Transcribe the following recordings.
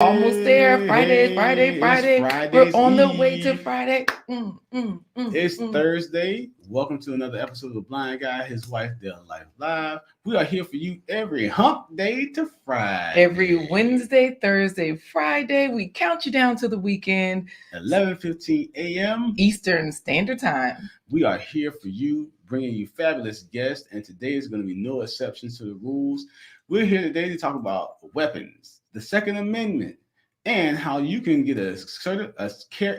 Almost there. Friday. It's We're Friday's on the way to Eve. Friday. It's Thursday. Welcome to another episode of The Blind Guy, His Wife, Their Life Live. We are here for you every hump day to Friday. Every Wednesday, Thursday, Friday, we count you down to the weekend. 11:15 a.m. Eastern Standard Time. We are here for you, bringing you fabulous guests, and today is going to be no exception to the rules. We're here today to talk about weapons, the Second Amendment, and how you can get a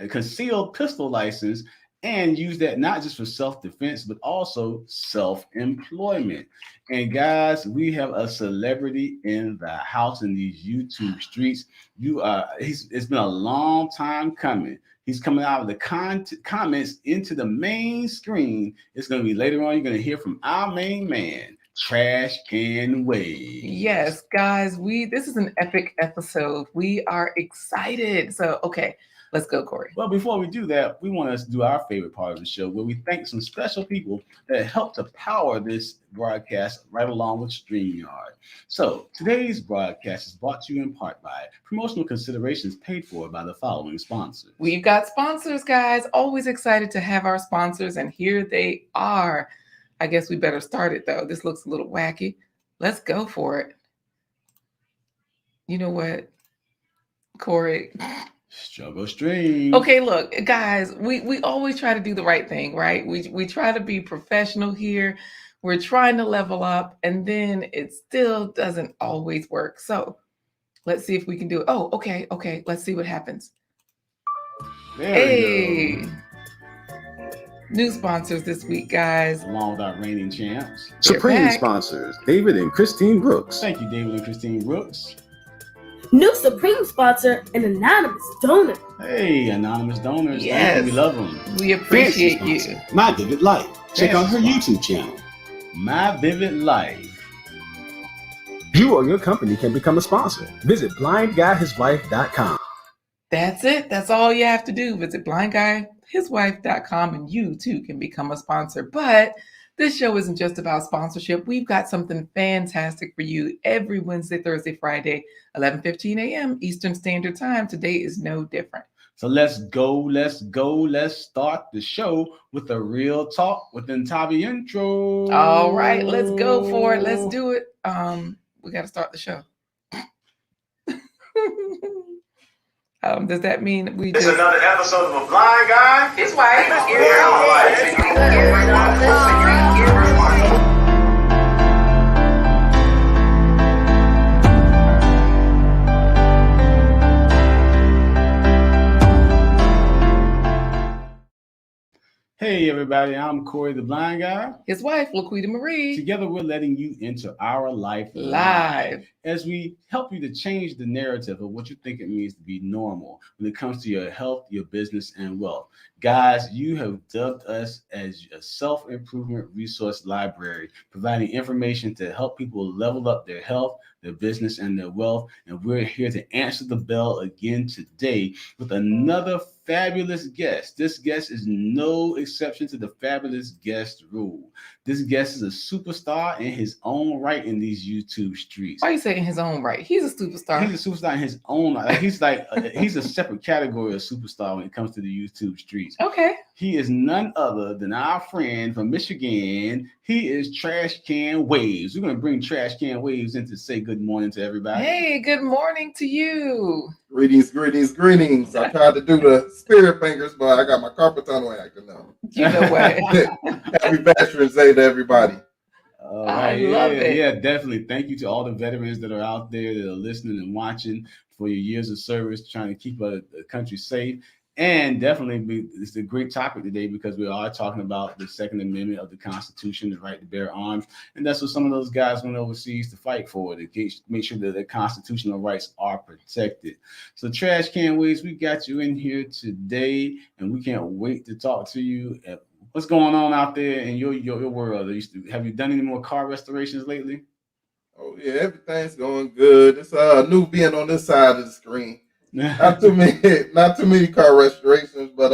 concealed pistol license and use that not just for self-defense, but also self-employment. And guys, we have a celebrity in the house in these YouTube streets. It's been a long time coming. He's coming out of the comments into the main screen. It's going to be later on. You're going to hear from our main man, TrashCanWaves. Yes, guys, this is an epic episode. We are excited. So, okay, let's go, Corey. Well, before we do that, we want to do our favorite part of the show where we thank some special people that help to power this broadcast right along with StreamYard. So today's broadcast is brought to you in part by promotional considerations paid for by the following sponsors. We've got sponsors, guys. Always excited to have our sponsors, and here they are. I guess we better start it, though. This looks a little wacky. Let's go for it. You know what, Corey? Struggle Stream. Okay, look, guys, we always try to do the right thing, right? We try to be professional here. We're trying to level up, and then it still doesn't always work. So let's see if we can do it. Oh, okay. Let's see what happens. There we go. New sponsors this week, guys. Along with our reigning champs. Supreme sponsors, David and Christine Brooks. Thank you, David and Christine Brooks. New Supreme sponsor, an anonymous donor. Hey, anonymous donors. Yes. Thank you. We love them. We appreciate Fancy you. sponsor, My Vivid Life. Check out her YouTube channel. My Vivid Life. You or your company can become a sponsor. Visit blindguyhiswife.com. That's it. That's all you have to do. Visit blindguyhiswife.com and you too can become a sponsor. But this show isn't just about sponsorship. We've got something fantastic for you every Wednesday, Thursday, Friday, 11:15 a.m. Eastern Standard Time. Today is no different. So let's go. Let's start the show with a real talk with Ntabi intro. All right, let's go for it. Let's do it. We got to start the show. Does that mean we It's just... another episode of A Blind Guy? His wife. Hey everybody, I'm Corey the Blind Guy. His wife, Laquita Marie. Together we're letting you into our life Live. as we help you to change the narrative of what you think it means to be normal when it comes to your health, your business, and wealth. Guys, you have dubbed us as a self-improvement resource library, providing information to help people level up their health, their business, and their wealth. And we're here to answer the bell again today with another fabulous guest. This guest is no exception to the fabulous guest rule. This guest is a superstar in his own right in these YouTube streets. Why are you saying his own right? He's a superstar. He's a superstar in his own right. He's a separate category of superstar when it comes to the YouTube streets. Okay. He is none other than our friend from Michigan. He is TrashCanWaves. We're going to bring TrashCanWaves in to say good morning to everybody. Hey, good morning to you. Greetings. I tried to do the spirit fingers, but I got my carpal tunnel acting up. You know what? Happy Veterans Day to everybody. All I right. love it. Yeah, definitely. Thank you to all the veterans that are out there that are listening and watching for your years of service, trying to keep the country safe. And definitely, it's a great topic today because we are talking about the Second Amendment of the Constitution, the right to bear arms. And that's what some of those guys went overseas to fight for, to make sure that their constitutional rights are protected. So TrashCanWaves, we got you in here today, and we can't wait to talk to you. What's going on out there in your world? Have you done any more car restorations lately? Oh, yeah, everything's going good. It's new being on this side of the screen. Not too many car restorations, but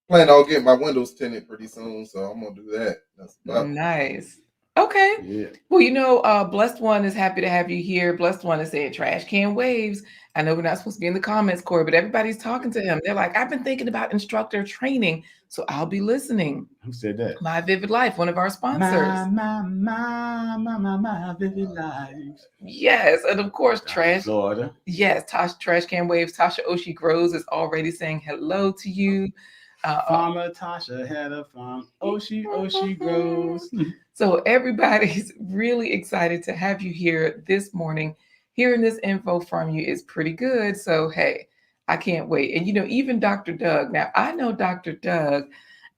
plan on getting my windows tinted pretty soon, so I'm gonna do that. That's about Nice. Okay. Yeah. Well, Blessed One is happy to have you here. Blessed One is saying Trash Can Waves. I know we're not supposed to be in the comments, Corey, but everybody's talking to him. They're like, I've been thinking about instructor training, so I'll be listening. Who said that? My Vivid Life, one of our sponsors. My vivid life. Yes, and of course, Trash. Florida. Yes, Trash Can Waves. Tasha Oshi Grows is already saying hello to you. Farmer Tasha had a farm. Oshi grows. So everybody's really excited to have you here this morning. Hearing this info from you is pretty good. So, hey, I can't wait. And, even Dr. Doug. Now, I know Dr. Doug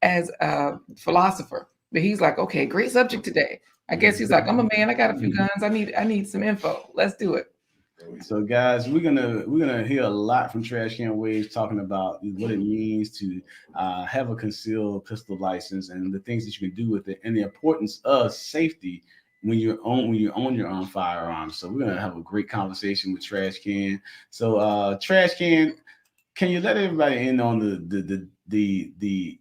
as a philosopher, but he's like, okay, great subject today. I guess he's like, I'm a man. I got a few guns. I need some info. Let's do it. So, guys, we're gonna hear a lot from Trash Can Waves talking about what it means to have a concealed pistol license and the things that you can do with it, and the importance of safety when you own your own firearms. So, we're gonna have a great conversation with Trash Can. So, Trash Can you let everybody in on the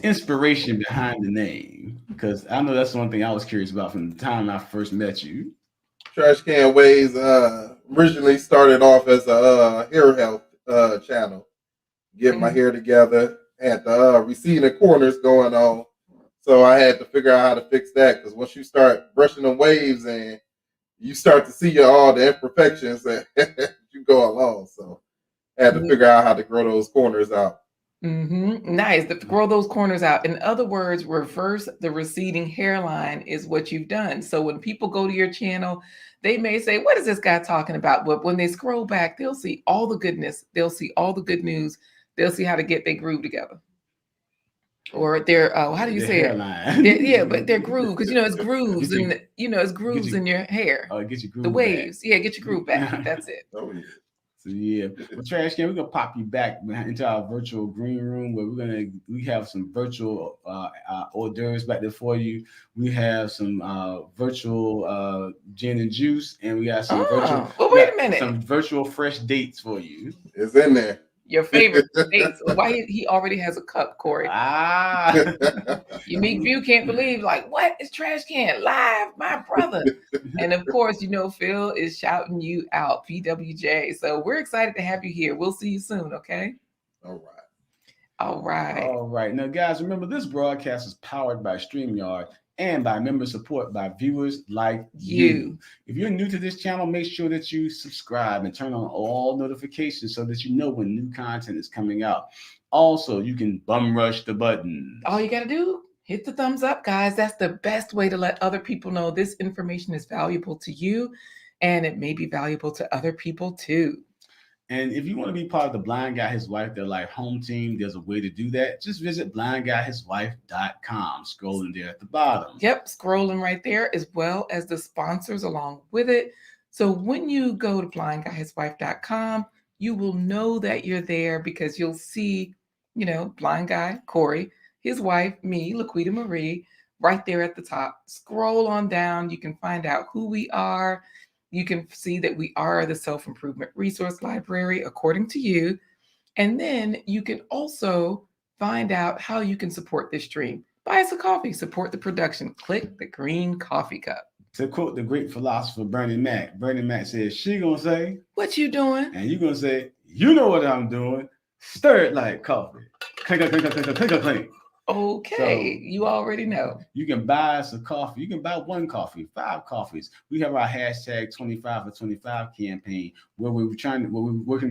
inspiration behind the name? Because I know that's one thing I was curious about from the time I first met you. TrashCanWaves originally started off as a hair health channel. Get my hair together, had the receding corners going on. So I had to figure out how to fix that, because once you start brushing the waves and you start to see all the imperfections that you go along. So I had to figure out how to grow those corners out. Nice. Grow those corners out. In other words, reverse the receding hairline is what you've done. So when people go to your channel, they may say, what is this guy talking about? But when they scroll back, they'll see all the goodness. They'll see all the good news. They'll see how to get their groove together. Or their, how do you say hairline. it? Yeah, but their groove, because it's grooves and it's grooves in your hair. Oh, get your groove. The waves. Back. Yeah, get your groove back. That's it. Oh, yeah. So yeah, well, Trash Can, we're gonna pop you back into our virtual green room where we have some virtual hors d'oeuvres back there for you. We have some virtual gin and juice, and we got some virtual. Well, wait a minute. Some virtual fresh dates for you. It's in there. Your favorite dates. Why he already has a cup, Corey. Unique View can't believe, like, what is Trash Can live, my brother? And of course, Phil is shouting you out, PWJ. So we're excited to have you here. We'll see you soon, okay? All right. Now, guys, remember this broadcast is powered by StreamYard and by member support by viewers like you. If you're new to this channel, make sure that you subscribe and turn on all notifications so that you know when new content is coming out. Also, you can bum rush the button. All you got to do, hit the thumbs up, guys. That's the best way to let other people know this information is valuable to you, and it may be valuable to other people too. And if you want to be part of the Blind Guy, His Wife, Their Life home team, there's a way to do that. Just visit blindguyhiswife.com. Scrolling there at the bottom. Yep, scrolling right there, as well as the sponsors along with it. So when you go to blindguyhiswife.com, you will know that you're there because you'll see, Blind Guy, Corey, his wife, me, Laquita Marie, right there at the top. Scroll on down. You can find out who we are. You can see that we are the self-improvement resource library, according to you. And then you can also find out how you can support this stream. Buy us a coffee, support the production. Click the green coffee cup. To quote the great philosopher Bernie Mac says, she gonna say, what you doing? And you gonna say, you know what I'm doing. Stir it like coffee. Clink, clink, clink, clink, clink, clink. Okay, so you already know. You can buy us a coffee. You can buy one coffee, 5 coffees. We have our hashtag 25 for 25 campaign where we're working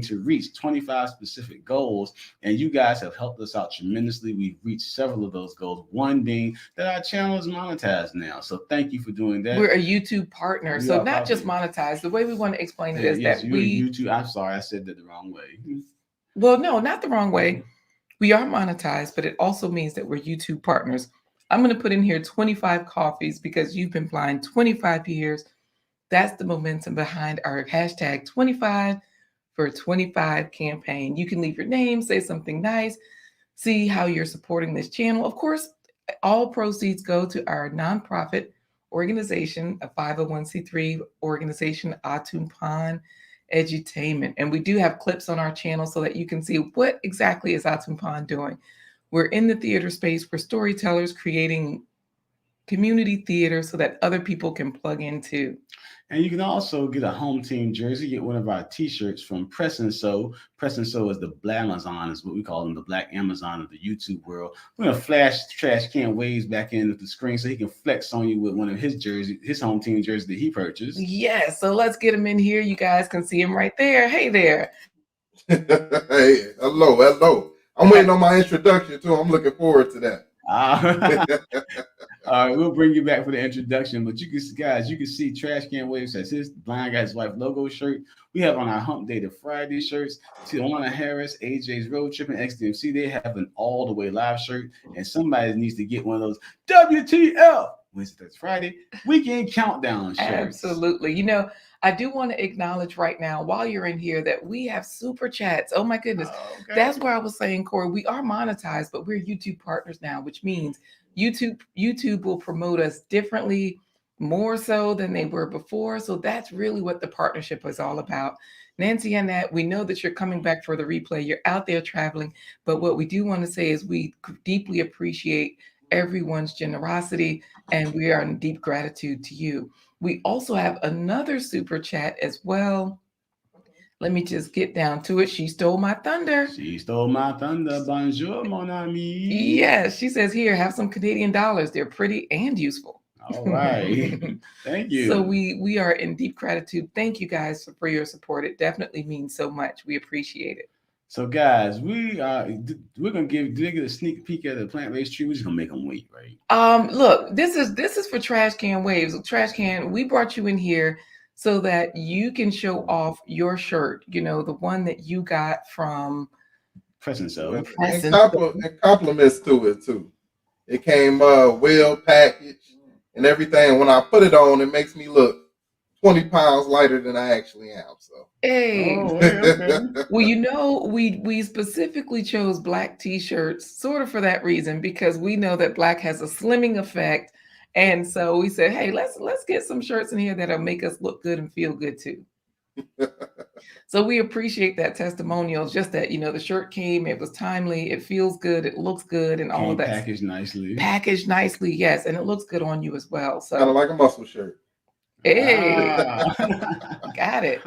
to reach 25 specific goals. And you guys have helped us out tremendously. We've reached several of those goals. One being that our channel is monetized now. So thank you for doing that. We're a YouTube partner. So not just monetized. The way we want to explain it is that YouTube. I'm sorry, I said that the wrong way. Well, no, not the wrong way. We are monetized, but it also means that we're YouTube partners. I'm going to put in here 25 coffees because you've been blind 25 years. That's the momentum behind our hashtag 25 for 25 campaign. You can leave your name, say something nice, see how you're supporting this channel. Of course, all proceeds go to our nonprofit organization, a 501c3 organization, Atumpan Edutainment. And we do have clips on our channel so that you can see what exactly is Atumpan doing. We're in the theater space. We're storytellers creating community theater so that other people can plug into. And you can also get a home team jersey, get one of our t-shirts from Press and Sew. Press and Sew is the Black Amazon, is what we call them, the Black Amazon of the YouTube world. We're gonna flash Trash Can Waves back in with the screen so he can flex on you with one of his jerseys, his home team jersey that he purchased. Yes, so let's get him in here. You guys can see him right there. Hey there. Hey, hello. I'm waiting on my introduction too. I'm looking forward to that. All right, we'll bring you back for the introduction. But you can see Trash Can Waves has his Blind Guy His Wife logo shirt. We have on our Hump Day to Friday shirts. Tijuana Harris, AJ's Road Trip, and XDMC, they have an all the way live shirt. And somebody needs to get one of those WTF Wednesday, Thursday, Friday weekend countdown shirts. Absolutely. You know, I do want to acknowledge right now while you're in here that we have super chats. Oh my goodness. Okay. That's where I was saying, Corey, we are monetized, but we're YouTube partners now, which means YouTube will promote us differently, more so than they were before. So that's really what the partnership is all about. Nancy and Nat, we know that you're coming back for the replay. You're out there traveling, but what we do want to say is we deeply appreciate everyone's generosity, and we are in deep gratitude to you. We also have another super chat as well. Let me just get down to it. She stole my thunder. She stole my thunder. Bonjour, mon ami. Yes, she says, here, have some Canadian dollars. They're pretty and useful. All right. Thank you. So we are in deep gratitude. Thank you guys for your support. It definitely means so much. We appreciate it. So guys, we're gonna give a sneak peek at the plant-based tree. We're just gonna make them wait, right? Look, this is for Trash Can Waves. Trash Can, we brought you in here so that you can show off your shirt. You know, the one that you got from Press and Sew. And compliments to it too. It came well packaged and everything. When I put it on, it makes me look 20 pounds lighter than I actually am. So hey. Oh, okay. Well, you know, we specifically chose black t-shirts sort of for that reason, because we know that black has a slimming effect. And so we said, hey, let's get some shirts in here that'll make us look good and feel good too. So we appreciate that testimonial. Just that, you know, the shirt came, it was timely, it feels good, it looks good, and all of that. Packaged nicely. Packaged nicely, yes, and it looks good on you as well. So kind of like a muscle shirt. Hey, got it.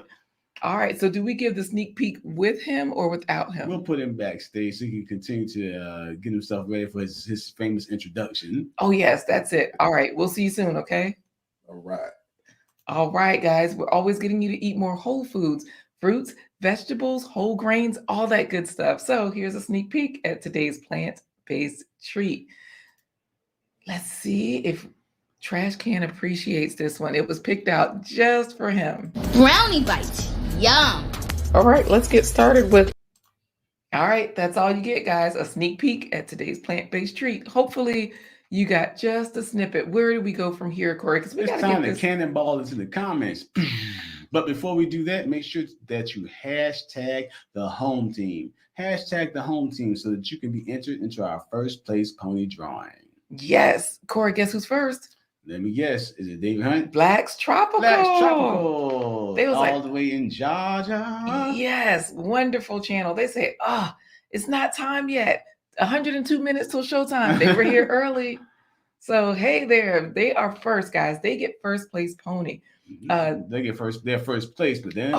All right. So do we give the sneak peek with him or without him? We'll put him backstage so he can continue to get himself ready for his famous introduction. Oh, yes, that's it. All right. We'll see you soon. Okay. All right. All right, guys. We're always getting you to eat more whole foods, fruits, vegetables, whole grains, all that good stuff. So here's a sneak peek at today's plant-based treat. Let's see if Trash Can appreciates this one. It was picked out just for him. Brownie bites. Yum. All right, let's get started with. All right, that's all you get, guys. A sneak peek at today's plant-based treat. Hopefully, you got just a snippet. Where do we go from here, Corey? Because it's time to cannonball into the comments. But before we do that, make sure that you hashtag the home team. Hashtag the home team so that you can be entered into our first place pony drawing. Yes, Corey. Guess who's first? Let me guess. Is it David Hunt? Black's Tropical. Black's Tropical. They was all the way in Georgia. Yes, wonderful channel. They say, it's not time yet. 102 minutes till showtime. They were here early. So, hey there. They are first, guys. They get first place pony. They get their first place, but then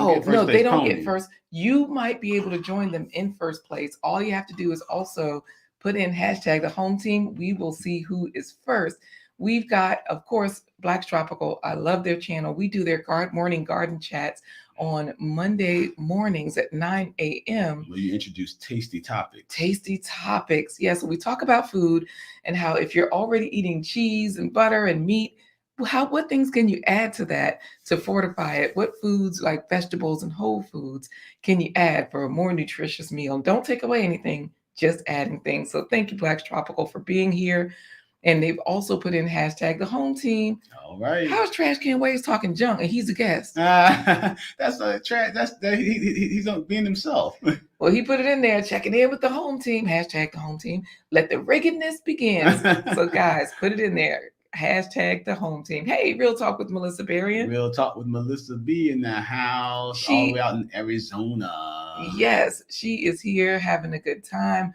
they don't get first. You might be able to join them in first place. All you have to do is also put in hashtag the home team. We will see who is first. We've got, of course, Black's Tropical. I love their channel. We do their morning garden chats on Monday mornings at 9 a.m. Where you introduce tasty topics. Tasty topics. Yes, we talk about food and how if you're already eating cheese and butter and meat, what things can you add to that to fortify it? What foods like vegetables and whole foods can you add for a more nutritious meal? And don't take away anything, just adding things. So thank you, Black's Tropical, for being here. And they've also put in hashtag the home team. All right. How's Trash Can Waves talking junk and he's a guest? That's trash. He's being himself. Well, he put it in there, checking in with the home team. Hashtag the home team. Let the riggedness begin. So guys, put it in there. Hashtag the home team. Hey, Real Talk with Melissa Berrien. Real Talk with Melissa B in the house, all the way out in Arizona. Yes, she is here having a good time.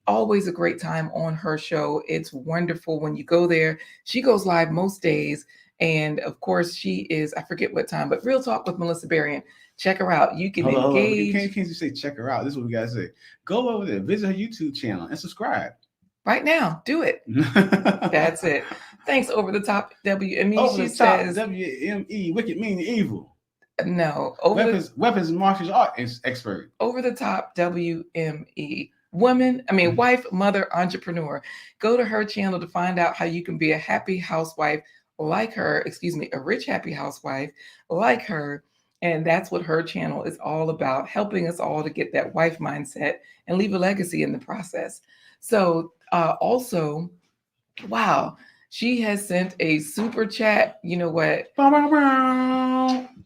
Always a great time on her show. It's wonderful when you go there. She goes live most days. And of course, she is, I forget what time, but Real Talk with Melissa Berrien. Check her out. You can Hold on. engage. You can't just say check her out. This is what we got to say. Go over there, visit her YouTube channel, and subscribe. Right now. Do it. That's it. Thanks, Over the Top WME. Over she the top says, WME, wicked, mean, evil. No. Weapons and martial art expert. Over the Top WME. Wife, mother, entrepreneur. Go to her channel to find out how you can be a happy housewife like her, a rich, happy housewife like her. And that's what her channel is all about, helping us all to get that wife mindset and leave a legacy in the process. So also, wow, she has sent a super chat. You know what?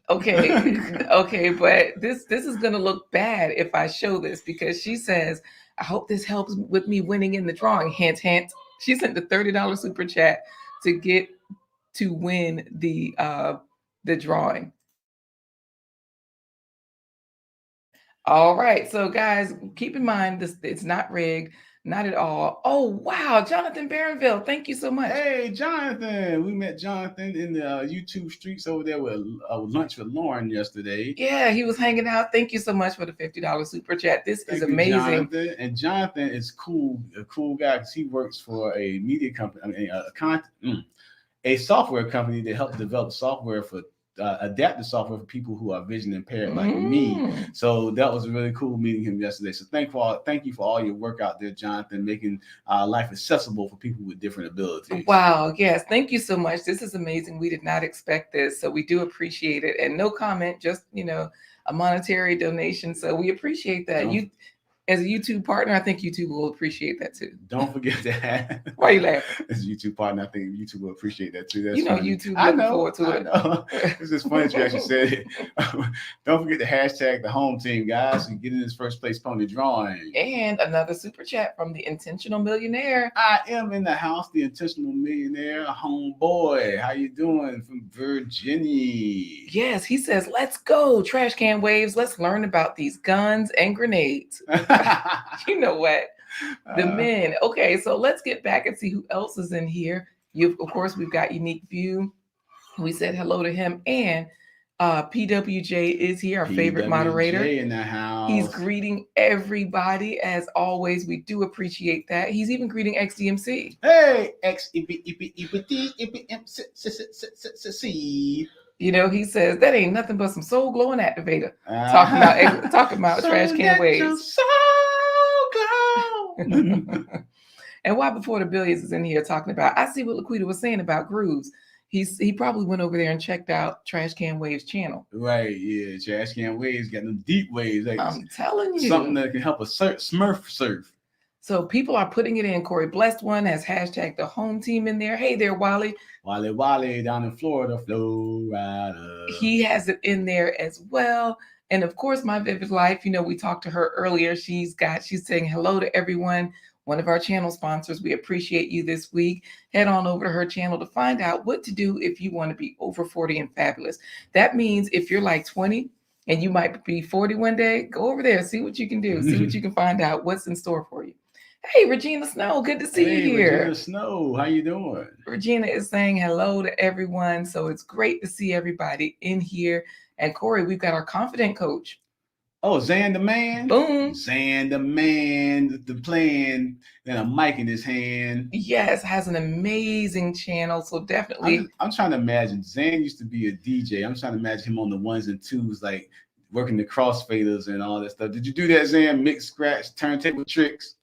Okay, but this is gonna look bad if I show this, because she says, I hope this helps with me winning in the drawing. Hint, hint. She sent the $30 super chat to get to win the drawing. All right, so guys, keep in mind this, it's not rigged, not at all. Oh wow, Jonathan Barronville, thank you so much. Hey Jonathan, we met Jonathan in the YouTube streets over there with lunch with Lauren yesterday. Yeah, he was hanging out. Thank you so much for the $50 super chat. This is amazing. Jonathan. And Jonathan is cool, a cool guy, because he works for a media company, a software company that helps develop software for adaptive software for people who are vision impaired like me. So that was really cool meeting him yesterday. So thank you for all your work out there, Jonathan, making life accessible for people with different abilities. Wow, yes, thank you so much. This is amazing. We did not expect this, so we do appreciate it. And no comment, just a monetary donation. So we appreciate that. You, as a YouTube partner, I think YouTube will appreciate that too. Don't forget that. Why are you laughing? As a YouTube partner, I think YouTube will appreciate that too. That's YouTube looking forward to it. I know. It's just funny that you actually said it. Don't forget to hashtag the home team, guys, and get in this first place pony drawing. And another super chat from the Intentional Millionaire. I am in the house, the Intentional Millionaire, homeboy. How you doing? From Virginia. Yes, he says, let's go, Trash Can Waves. Let's learn about these guns and grenades. You know what? The men. Okay, so let's get back and see who else is in here. Of course, we've got Unique View. We said hello to him. And PWJ is here, our favorite moderator. In the house. He's greeting everybody as always. We do appreciate that. He's even greeting XDMC. Hey, he says that ain't nothing but some soul glowing activator. Talking about Trash Can Waves. And why before the billions is in here talking about, I see what Laquita was saying about grooves. He probably went over there and checked out Trash Can Waves channel. Right, yeah. Trash Can Waves got them deep waves. Like, I'm telling you. Something that can help us Smurf surf. So people are putting it in. Corey Blessed One has hashtag the home team in there. Hey there, Wally. Wally down in Florida, Florida. He has it in there as well. And of course, My Vivid Life, we talked to her earlier. She's saying hello to everyone. One of our channel sponsors. We appreciate you this week. Head on over to her channel to find out what to do if you want to be over 40 and fabulous. That means if you're like 20 and you might be 40 one day, go over there, see what you can do, see what you can find out, what's in store for you. Hey, Regina Snow, good to see you here. Regina Snow, how you doing? Regina is saying hello to everyone. So it's great to see everybody in here. And Corey, we've got our confident coach. Oh, Zan the man. Boom. Zan the man, the plan, and a mic in his hand. Yes, has an amazing channel. So definitely. I'm trying to imagine. Zan used to be a DJ. I'm trying to imagine him on the ones and twos, like working the crossfaders and all that stuff. Did you do that, Zan? Mix, scratch, turntable tricks?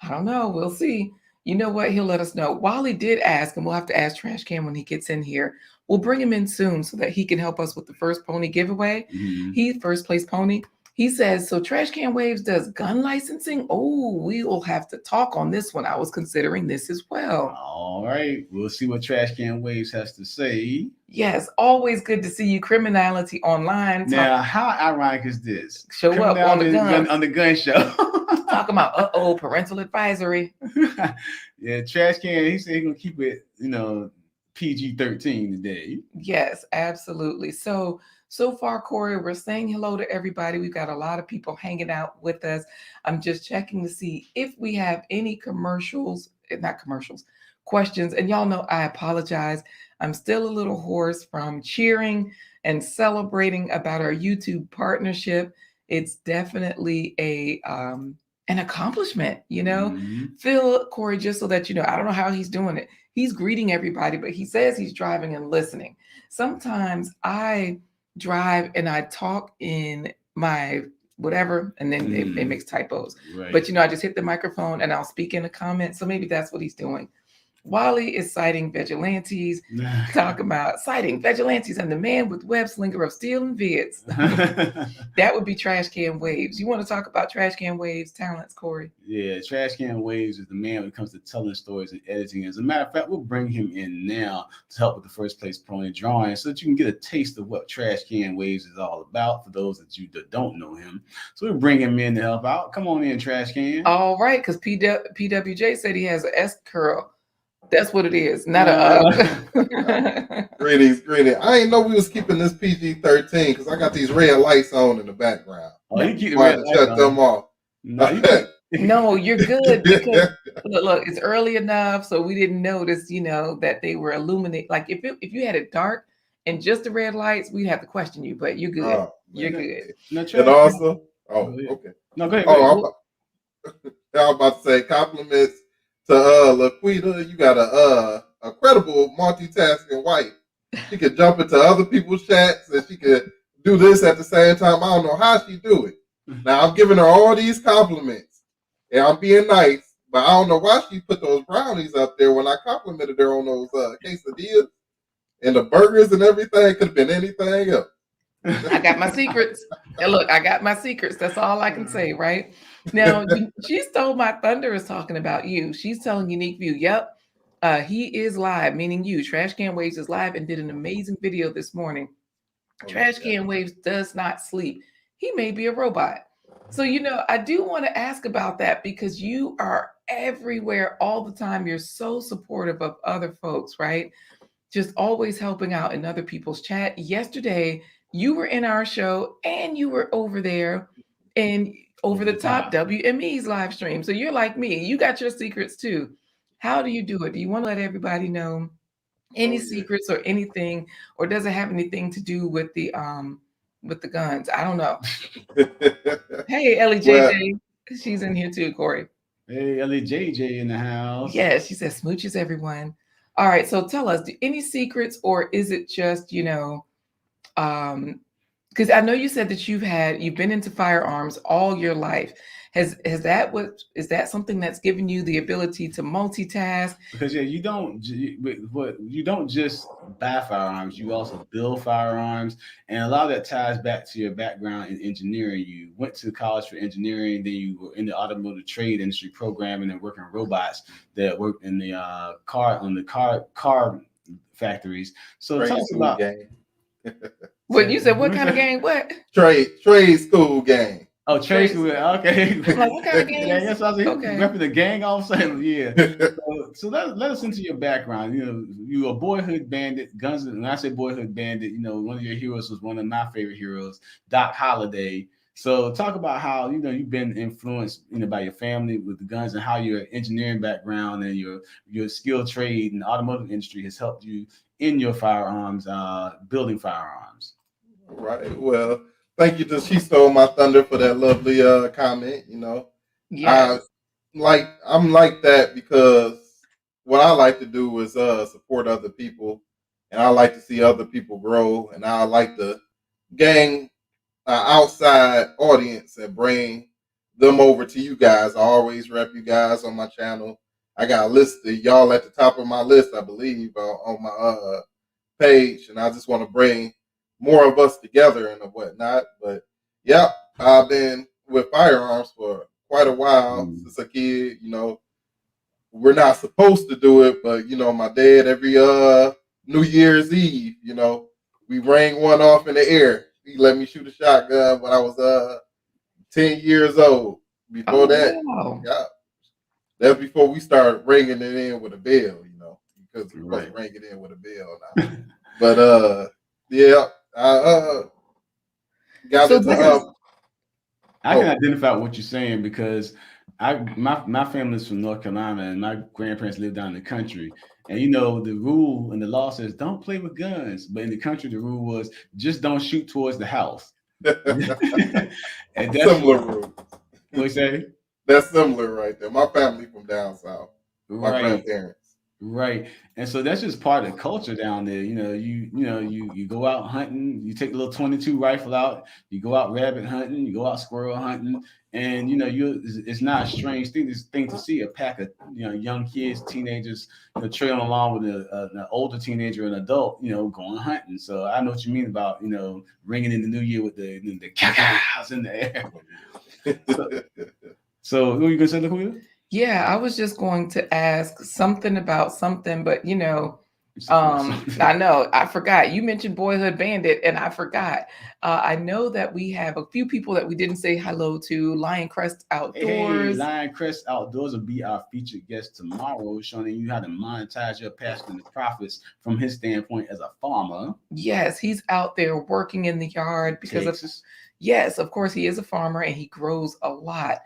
I don't know. We'll see. You know what? He'll let us know. Wally did ask, and we'll have to ask Trash Can when he gets in here. We'll bring him in soon so that he can help us with the first pony giveaway. Mm-hmm. He first place pony. He says, so Trash Can Waves does gun licensing? Oh, we will have to talk on this one. I was considering this as well. All right. We'll see what Trash Can Waves has to say. Yes, always good to see you. Criminality Online. Now, how ironic is this? Show up on the gun show. Talking about, parental advisory. Yeah, Trash Can, he said he's going to keep it, PG-13 today. Yes, absolutely. So So far, Corey, we're saying hello to everybody. We've got a lot of people hanging out with us. I'm just checking to see if we have any not commercials, questions. And y'all know I apologize. I'm still a little hoarse from cheering and celebrating about our YouTube partnership. It's definitely an accomplishment, Phil, Corey, just so that you know, I don't know how he's doing it. He's greeting everybody, but he says he's driving and listening. Sometimes I drive and I talk in my whatever, and then it makes typos. Right. But I just hit the microphone and I'll speak in a comment. So maybe that's what he's doing. Wally is citing vigilantes, talking about citing vigilantes and the man with web slinger of steel and vids. That would be TrashCanWaves. You want to talk about TrashCanWaves talents, Corey? Yeah, TrashCanWaves is the man when it comes to telling stories and editing. As a matter of fact, we'll bring him in now to help with the first place pony drawing so that you can get a taste of what TrashCanWaves is all about for those of you that don't know him. So we'll bring him in to help out. Come on in, TrashCan. All right, because PWJ said he has an S curl. That's what it is, not a Greetings. I didn't know we was keeping this PG-13 because I got these red lights on in the background. Oh, you keep the Why red to shut them off? No, you're good because look, it's early enough, so we didn't notice, that they were illuminated. Like if you had it dark and just the red lights, we'd have to question you. But you're good. Oh, you're good. And also, okay. No, go ahead. Oh, I'm about to say compliments to Laquita. You got a credible multitasking wife. She could jump into other people's chats and she could do this at the same time. I don't know how she do it. Now I'm giving her all these compliments and I'm being nice, but I don't know why she put those brownies up there when I complimented her on those quesadillas and the burgers and everything. Could have been anything else. I got my secrets. And look, I got my secrets. That's all I can say, right? Now, she stole my thunder is talking about you. She's telling Unique View, yep, he is live, meaning you. TrashCanWaves is live and did an amazing video this morning. TrashCanWaves does not sleep. He may be a robot. So, I do want to ask about that because you are everywhere all the time. You're so supportive of other folks, right? Just always helping out in other people's chat. Yesterday, you were in our show and you were over there and over the top WME's live stream. So you're like me. You got your secrets too. How do you do it? Do you want to let everybody know any secrets or anything, or does it have anything to do with the guns? I don't know. Hey, Ellie JJ. She's in here too, Corey. Hey, Ellie JJ in the house. Yeah, she says smooches everyone. All right, so tell us, any secrets, or is it just, because I know you said that you've been into firearms all your life. Is that something that's given you the ability to multitask? Because you don't just buy firearms, you also build firearms, and a lot of that ties back to your background in engineering. You went to college for engineering, then you were in the automotive trade industry programming and working robots that worked in the car factories. So talk about What you said? What kind of game? What trade school game? Oh, trade school. Okay. Like, what kind of game? Yeah, that's what I was okay. Repping the gang all of a sudden. Yeah. So let us into your background. You a boyhood bandit. Guns. When I say boyhood bandit, one of your heroes was one of my favorite heroes, Doc Holliday. So talk about how you've been influenced by your family with the guns and how your engineering background and your skilled trade in the automotive industry has helped you in your firearms, building firearms. Right. Well, thank you. She stole my thunder for that lovely comment. Yes. I'm like that because what I like to do is support other people, and I like to see other people grow, and I like to gang outside audience and bring them over to you guys. I always rep you guys on my channel. I got a list of y'all at the top of my list, I believe, on my page, and I just want to bring more of us together and whatnot. But yeah, I've been with firearms for quite a while since a kid. We're not supposed to do it, but my dad every New Year's Eve, we rang one off in the air. He let me shoot a shotgun when I was 10 years old. Before yeah, that's before we started ringing it in with a bell, because we supposed to ring it in with a bell now. But yeah, got So it this to is I can identify what you're saying because my family's from North Carolina and my grandparents lived down in the country. And you know, the rule and the law says don't play with guns. But in the country, the rule was just don't shoot towards the house. And that's similar rules. what you say. That's similar right there. My family from down south. My Right. grandparents. Right. And so that's just part of the culture down there. You go out hunting, you take the little 22 rifle out, you go out rabbit hunting, you go out squirrel hunting, and it's not a strange thing to see a pack of young kids, teenagers, trailing along with an older teenager and adult, going hunting. So I know what you mean about ringing in the new year with the cacaos in the air. So who are you gonna say, Laquita? Yeah, I was just going to ask something about something, but I know I forgot. You mentioned Boyhood Bandit, and I forgot. I know that we have a few people that we didn't say hello to. Lion Crest Hey, Outdoors. Lion Crest Outdoors will be our featured guest tomorrow, showing you how to monetize your passion and the profits from his standpoint as a farmer. Yes, he's out there working in the yard yes, of course, he is a farmer and he grows a lot.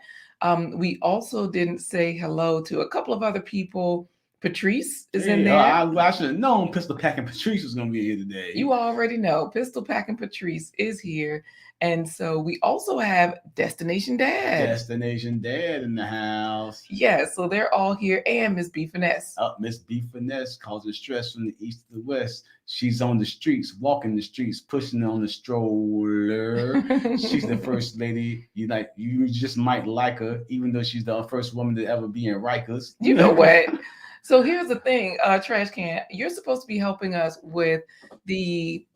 We also didn't say hello to a couple of other people. Patrice is in there. I should have known Pistol Packing Patrice was going to be here today. You already know Pistol Packing Patrice is here. And so we also have Destination Dad. Destination Dad in the house. Yeah, so they're all here. And Miss B Finesse. Miss B Finesse causing stress from the east to the west. She's on the streets, walking the streets, pushing on the stroller. She's the first lady. You just might like her, even though she's the first woman to ever be in Rikers. You know what? So here's the thing, Trash Can, you're supposed to be helping us with the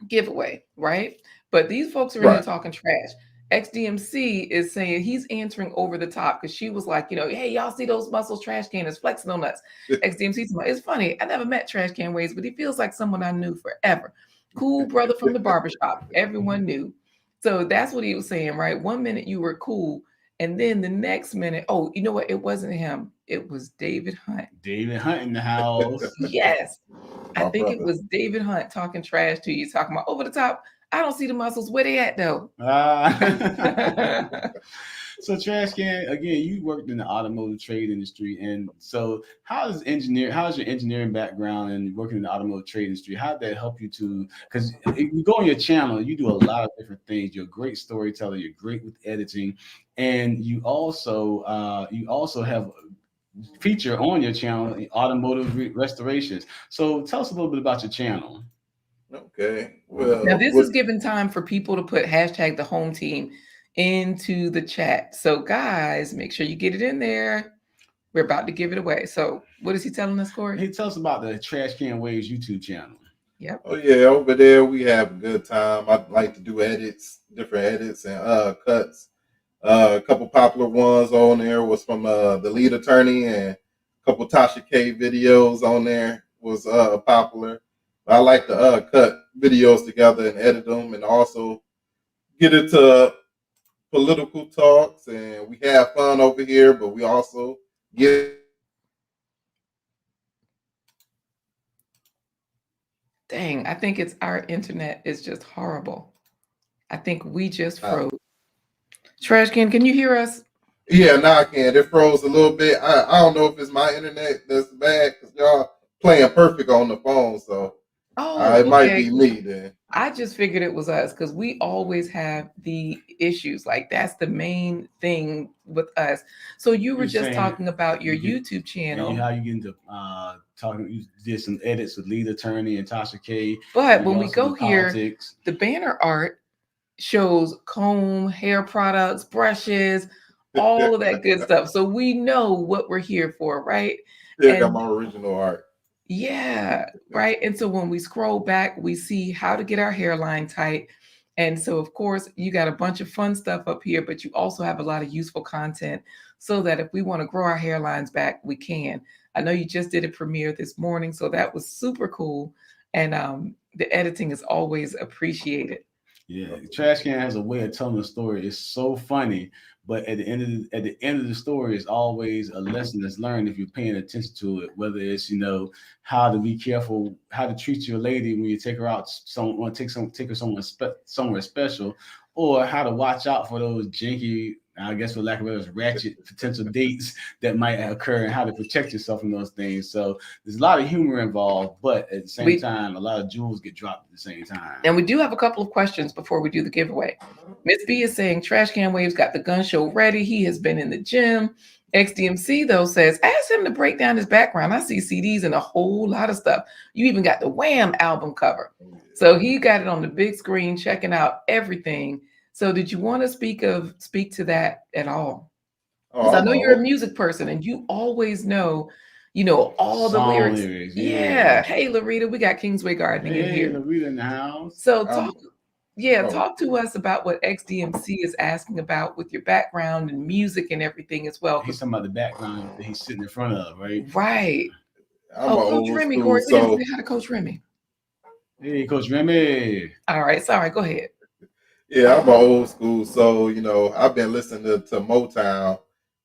giveaway, right? But these folks are in here talking trash. XDMC is saying he's answering over the top because she was like, hey, y'all see those muscles? Trash Can is flexing on us. XDMC's like, it's funny. I never met TrashCanWaves, but he feels like someone I knew forever. Cool brother from the barbershop. Everyone knew. So that's what he was saying, right? 1 minute you were cool. And then the next minute, oh, you know what? It wasn't him. It was David Hunt. David Hunt in the house. Yes. I think it was David Hunt talking trash to you, talking about over the top. I don't see the muscles. Where they at, though? So, Trash Can, again, you worked in the automotive trade industry. And so how's your engineering background and working in the automotive trade industry? How did that help you because if you go on your channel, you do a lot of different things. You're a great storyteller. You're great with editing. And you also have a feature on your channel, automotive restorations. So tell us a little bit about your channel. Okay. Well, now this is giving time for people to put hashtag the home team into the chat. So guys, make sure you get it in there. We're about to give it away. So what is he telling us, Corey? He tells us about the TrashCanWaves YouTube channel. Yep. Oh yeah, over there we have a good time. I like to do different edits and cuts. A couple popular ones on there was from the lead attorney, and a couple Tasha K videos on there was popular. I like to cut videos together and edit them, and also get into political talks, and we have fun over here, but we also get. Dang, I think it's our internet is just horrible. I think we just froze. Trash Can you hear us? Yeah, now I can. It froze a little bit. I don't know if it's my internet that's bad because y'all playing perfect on the phone, so it might be me then. I just figured it was us because we always have the issues. Like that's the main thing with us. So you were just talking about your YouTube channel. How you get into talking, you did some edits with lead attorney and Tasha K. But when we go here, the banner art shows comb, hair products, brushes, all of that good stuff. So we know what we're here for, right? Yeah, I got my original art. Yeah, right. And so when we scroll back, we see how to get our hairline tight. And so, of course, you got a bunch of fun stuff up here, but you also have a lot of useful content so that if we want to grow our hairlines back, we can. I know you just did a premiere this morning, so that was super cool. And the editing is always appreciated. Yeah, Trash Can has a way of telling the story. It's so funny, But at the end of the story is always a lesson that's learned if you're paying attention to it. Whether it's how to be careful, how to treat your lady when you take her out, take her somewhere special, or how to watch out for those janky, I guess for lack of a better, ratchet potential dates that might occur, and how to protect yourself from those things. So there's a lot of humor involved, but at the same time, a lot of jewels get dropped at the same time. And we do have a couple of questions before we do the giveaway. Miss B is saying Trash Can Waves got the gun show ready. He has been in the gym. XDMC though says, ask him to break down his background. I see CDs and a whole lot of stuff. You even got the Wham album cover. So he got it on the big screen, checking out everything. So did you want to speak to that at all? Because I know you're a music person and you always know, all the lyrics. Yeah. Hey, Larita, we got Kingsway Gardening in here. Larita in the house. So talk to us about what XDMC is asking about with your background and music and everything as well. He's talking about the background that he's sitting in front of, right? Right. Coach Remy, Corey, we didn't say hi to Coach Remy. Hey, Coach Remy. All right, sorry, go ahead. Yeah, I'm an old school, so I've been listening to Motown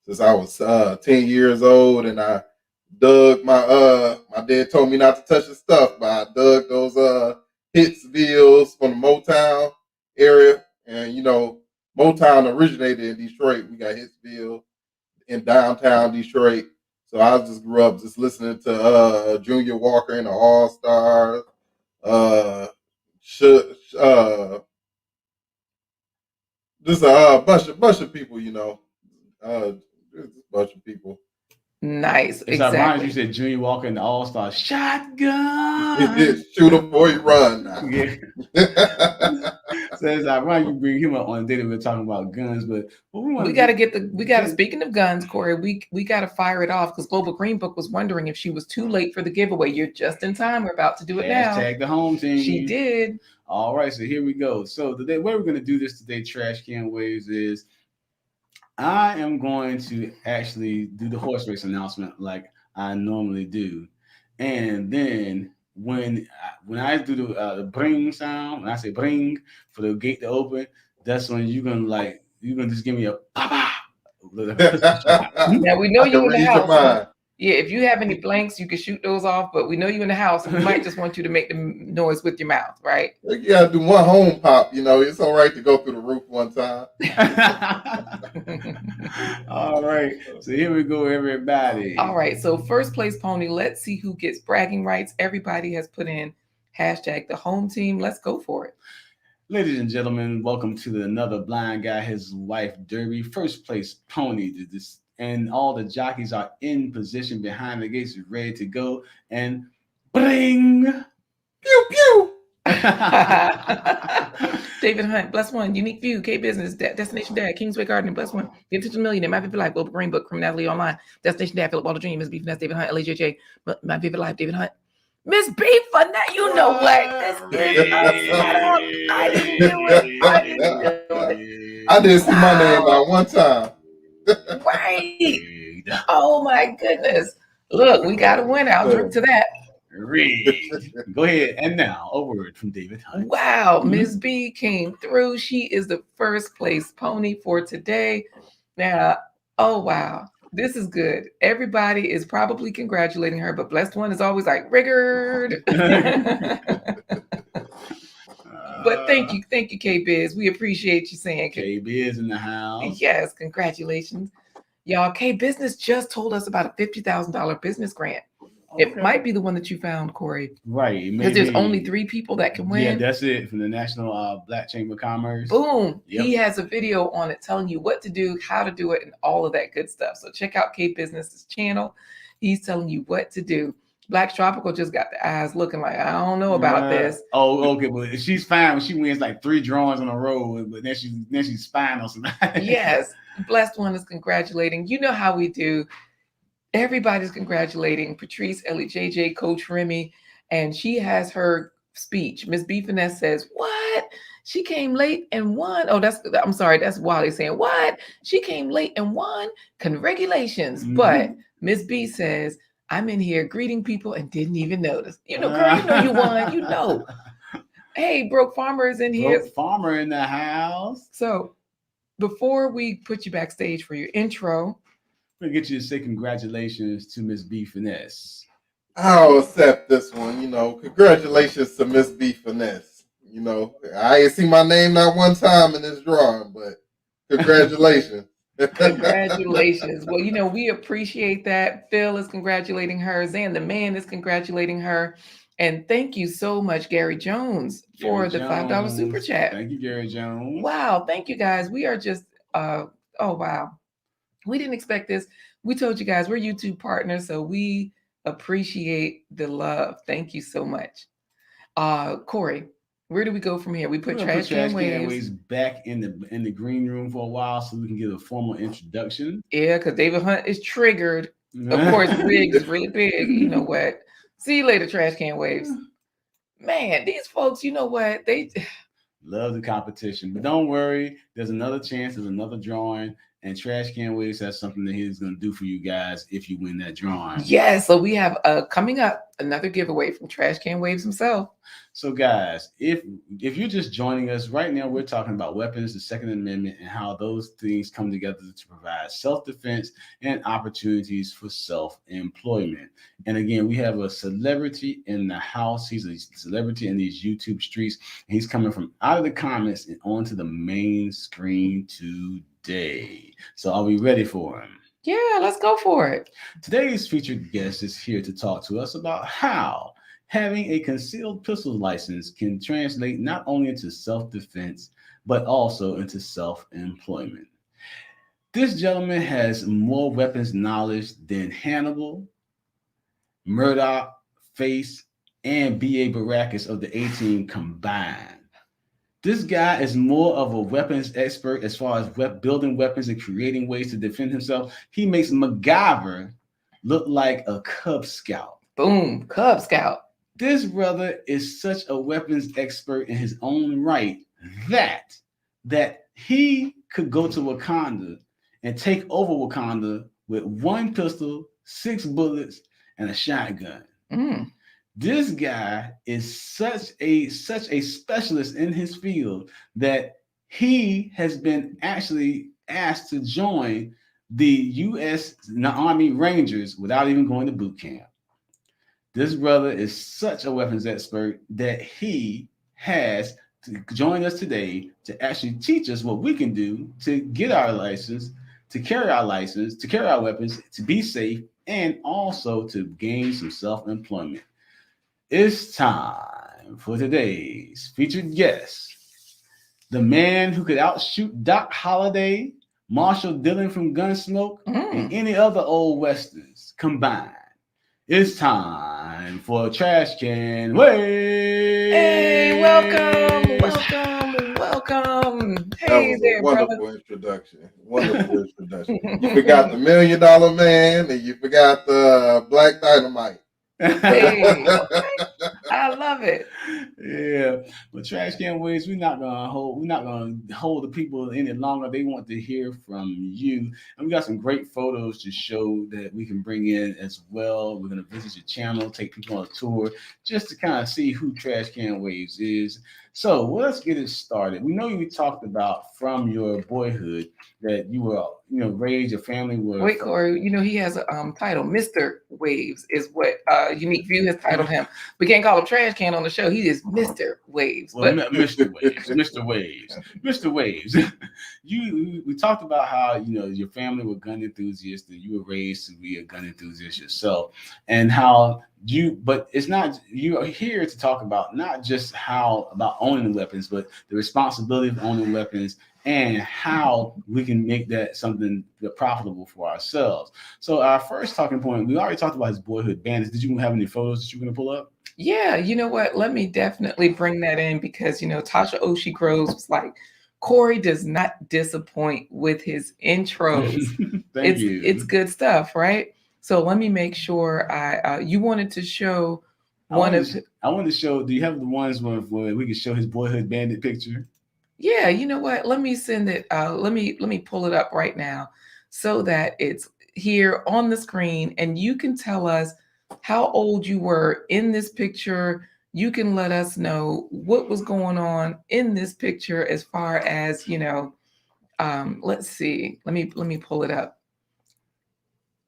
since I was 10 years old, and I dug my dad told me not to touch the stuff, but I dug those Hitsvilles from the Motown area, and Motown originated in Detroit. We got Hitsville in downtown Detroit, so I just grew up just listening to Junior Walker and the All Stars, just a bunch of people, just a bunch of people. Nice. It's ironic you said Junior Walker and the All Stars. Shotgun. Shoot him before you run. Yeah. So it's ironic you bring him up on a day that we're talking about guns, but we gotta speaking of guns, Corey, we gotta fire it off because Global Green Book was wondering if she was too late for the giveaway. You're just in time. We're about to do it now. Hashtag the home team. She did. All right, so here we go. So the way we're going to do this today, Trash Can Waves, is I am going to actually do the horse race announcement like I normally do, and then when I do the bring sound, when I say bring for the gate to open, that's when you're gonna just give me a papa. Now we know you in the house. Yeah, if you have any blanks, you can shoot those off, but we know you in the house. We might just want you to make the noise with your mouth, right? You gotta do one home pop, it's all right to go through the roof one time. All right, so here we go, everybody. All right, so first place pony, let's see who gets bragging rights. Everybody has put in hashtag the home team. Let's go for it. Ladies and gentlemen, welcome to another Blind Guy, His Wife Derby. First place pony to this. And all the jockeys are in position behind the gates, ready to go. And bring, pew pew. David Hunt, bless one. Unique View, K Business, Destination Dad, Kingsway Gardening, bless one. The Intentional Millionaire, My Vivid Life, Global Green Book, Criminality Online, Destination Dad, Philip Walter Jr., Miss B Finesse, David Hunt, LAJJ, My Vivid Life, David Hunt. Miss B Finesse, you know what? This is I didn't do it. I didn't see my name by one time. Right. Oh my goodness. Look, we got a winner. I'll drink to that. Go ahead. And now a word from David Hunt. Wow, Miss B came through. She is the first place pony for today. Now, oh wow, this is good. Everybody is probably congratulating her, but Blessed One is always like riggered. But thank you, K-Biz. We appreciate you saying K-Biz in the house. Yes, congratulations. Y'all, K-Business just told us about a $50,000 business grant. Okay. It might be the one that you found, Corey. Right. Because there's only 3 people that can win. Yeah, that's it, from the National Black Chamber of Commerce. Boom. Yep. He has a video on it telling you what to do, how to do it, and all of that good stuff. So check out K-Business's channel. He's telling you what to do. Black Tropical just got the eyes looking like, I don't know about this. Oh, okay, but she's fine when she wins like 3 drawings in a row, but then she's fine on somebody. Yes, Blessed One is congratulating. You know how we do. Everybody's congratulating Patrice, Ellie, JJ, Coach Remy, and she has her speech. Miss B Finesse says, "What? She came late and won." Oh, that's Wally saying, "What? She came late and won? Congratulations!" Mm-hmm. But Miss B says, "I'm in here greeting people and didn't even notice." You know, girl, you know you won. You know. Hey, Broke Farmer is in here. Broke Farmer in the house. So before we put you backstage for your intro, We're gonna get you to say congratulations to Miss B Finesse. I'll accept this one. Congratulations to Miss B Finesse. I ain't see my name not one time in this drawing, but congratulations. congratulations. Well, we appreciate that. Phil is congratulating her. Zan the man is congratulating her. And thank you so much, Gary Jones, for the $5 super chat. Thank you, Gary Jones. Wow. Thank you, guys. We are just, oh, wow. We didn't expect this. We told you guys we're YouTube partners, so we appreciate the love. Thank you so much. Corey, where do we go from here? We put Trash Can Waves back in the green room for a while so we can get a formal introduction. Yeah, because David Hunt is triggered. Of course, Riggs is really big. You know what? See you later, Trash Can Waves. Man, these folks, you know what? They love the competition. But don't worry, there's another chance, there's another drawing. And Trash Can Waves has something that he's going to do for you guys if you win that drawing. Yeah, so we have coming up another giveaway from Trash Can Waves himself. So guys, if you're just joining us right now, we're talking about weapons, the Second Amendment, and how those things come together to provide self-defense and opportunities for self-employment. And again, we have a celebrity in the house. He's a celebrity in these YouTube streets. And he's coming from out of the comments and onto the main screen today. So are we ready for him? Yeah, let's go for it. Today's featured guest is here to talk to us about how having a concealed pistol license can translate not only into self-defense, but also into self-employment. This gentleman has more weapons knowledge than Hannibal, Murdoch, Face, and B.A. Baracus of the A-Team combined. This guy is more of a weapons expert as far as building weapons and creating ways to defend himself. He makes MacGyver look like a Cub Scout. Boom, Cub Scout. This brother is such a weapons expert in his own right that he could go to Wakanda and take over Wakanda with one pistol, 6 bullets, and a shotgun. This guy is such a specialist in his field that he has been actually asked to join the U.S. Army Rangers without even going to boot camp. This brother is such a weapons expert that he has to join us today to actually teach us what we can do to get our license, to carry our weapons, to be safe, and also to gain some self-employment. It's time for today's featured guest, the man who could outshoot Doc Holliday, Marshall Dillon from Gunsmoke, and any other old westerns combined. It's time for Trash Can Waves. Hey, welcome. Hey there, wonderful brother. introduction. Wonderful introduction. You forgot the $1 Million Man, and you forgot the Black Dynamite. Hey, okay. I love it. Yeah, but Trash Can Waves, we're not gonna hold the people any longer. They want to hear from you, and we got some great photos to show that we can bring in as well. We're gonna visit your channel, take people on a tour, just to kind of see who Trash Can Waves is. So let's get it started. We know you talked about from your boyhood that you were, raised, your family was. Wait, Corey, he has a title. Mr. Waves is what Unique View has titled him. We can't call him Trash Can on the show. He is Mr. Waves. Well, Mr. Waves. We talked about how, your family were gun enthusiasts and you were raised to be a gun enthusiast yourself, and how but it's not, you are here to talk about not just about owning weapons, but the responsibility of owning weapons and how we can make that something profitable for ourselves. So our first talking point, we already talked about his boyhood bandits. Did you have any photos that you're going to pull up? Yeah, you know what? Let me definitely bring that in because, Tasha Oshie Groves was like, Corey does not disappoint with his intros. Thank you. It's good stuff, right? So let me make sure you wanted to show I wanted to show, do you have the ones where we can show his boyhood bandit picture? Yeah, you know what? Let me send it. Let me pull it up right now so that it's here on the screen and you can tell us how old you were in this picture. You can let us know what was going on in this picture as far as, let's see. Let me pull it up.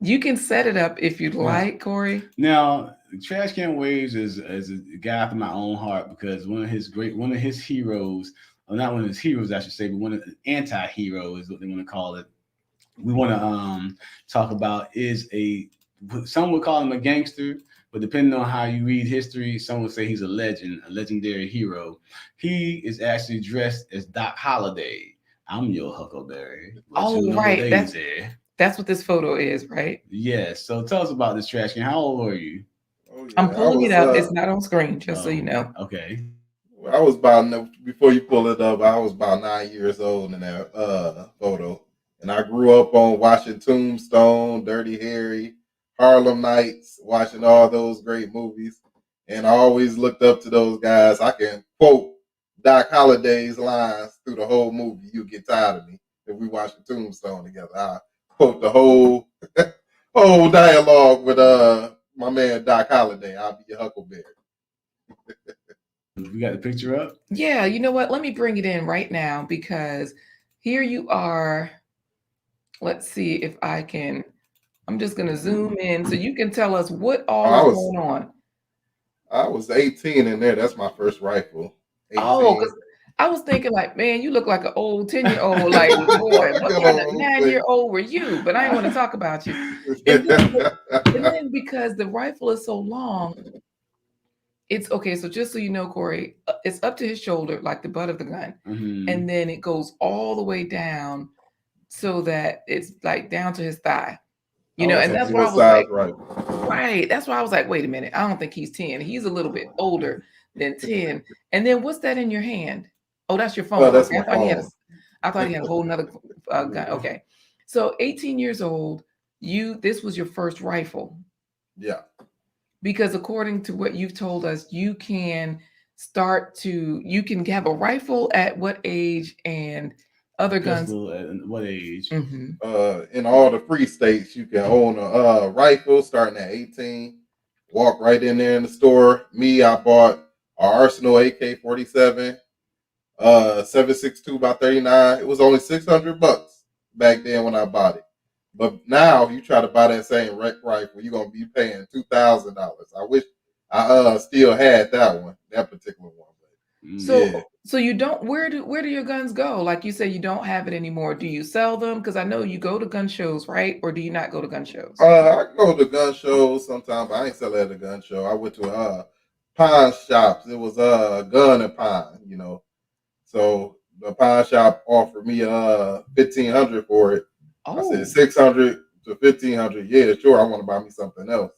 You can set it up if you'd like, Corey. Now, TrashCanWaves is a guy after my own heart because one of his heroes, or not one of his heroes, I should say, but one of the anti-hero is what they want to call it. We want to talk about some would call him a gangster, but depending on how you read history, some would say he's a legend, a legendary hero. He is actually dressed as Doc Holliday. I'm your Huckleberry. Right. That's what this photo is, right? Yes. So tell us about this trash can. How old are you? Oh, yeah. I'm pulling it up. It's not on screen, just so you know. Okay. I was before you pull it up, I was about 9 years old in that photo. And I grew up on watching Tombstone, Dirty Harry, Harlem Nights, watching all those great movies. And I always looked up to those guys. I can quote Doc Holliday's lines through the whole movie. You get tired of me if we watch the Tombstone together. I quote the whole dialogue with my man Doc Holliday. I'll be your Huckleberry. We got the picture up? Yeah, you know what? Let me bring it in right now because here you are. Let's see if I can. I'm just going to zoom in so you can tell us what all is going on. I was 18 in there. That's my first rifle. 18. Oh, because I was thinking like, man, you look like an old 10-year-old. Like, boy, what kind of 9-year-old were you? But I didn't want to talk about you. And then because the rifle is so long, it's okay. So just so you know, Corey, it's up to his shoulder, like the butt of the gun. Mm-hmm. And then it goes all the way down so that it's like down to his thigh. You know, and that's why I was like, right. That's why I was like, wait a minute. I don't think he's 10. He's a little bit older than 10. And then what's that in your hand? Oh, that's your phone. Oh, that's my phone. I thought he had a whole nother gun. Okay. So 18 years old, this was your first rifle. Yeah. Because according to what you've told us, you can have a rifle at what age and other guns at what age? Mm-hmm. In all the free states, you can own a rifle starting at 18. Walk right in there in the store. I bought an Arsenal AK-47, 7.62 by 39. It was only $600 back then when I bought it. But now, if you try to buy that same rifle, you're gonna be paying $2,000. I wish I still had that particular one. So you don't. Where do your guns go? Like you say, you don't have it anymore. Do you sell them? Because I know you go to gun shows, right? Or do you not go to gun shows? I go to gun shows sometimes, but I ain't sell at a gun show. I went to pawn shops. It was a gun and pawn, you know. So the pawn shop offered me $1,500 for it. Oh. I said $600 to $1,500. Yeah, sure. I want to buy me something else.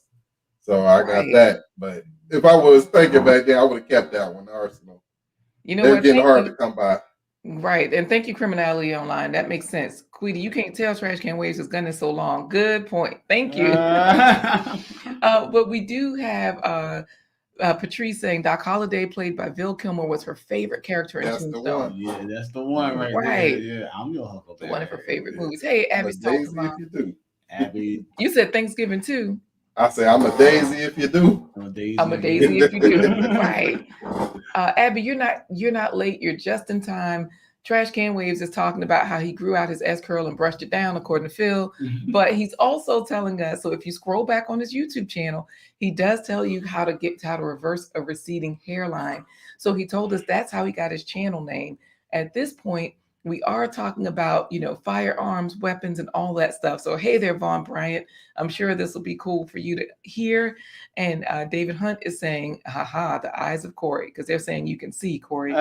So I got that. But if I was thinking back then, I would have kept that one, Arsenal. You know They're getting hard to come by. Right. And thank you, Criminality Online. That makes sense. Queedy, you can't tell Trash Can Waves his gun is so long. Good point. Thank you. But we do have Patrice saying Doc Holliday, played by Val Kilmer, was her favorite character in Tombstone. Yeah, that's the one right there. Yeah, I'm your Huckleberry. One of her favorite movies. Hey, Abby's talking about. Abby. You said Thanksgiving too. I say I'm a daisy if you do. I'm a daisy if you do. Right. Abby, you're not late. You're just in time. Trash Can Waves is talking about how he grew out his S curl and brushed it down, according to Phil. But he's also telling us, so if you scroll back on his YouTube channel, he does tell you how to reverse a receding hairline. So he told us that's how he got his channel name. At this point, we are talking about, firearms, weapons, and all that stuff. So, hey there, Vaughn Bryant. I'm sure this will be cool for you to hear. And David Hunt is saying, haha, the eyes of Corey, because they're saying you can see Corey.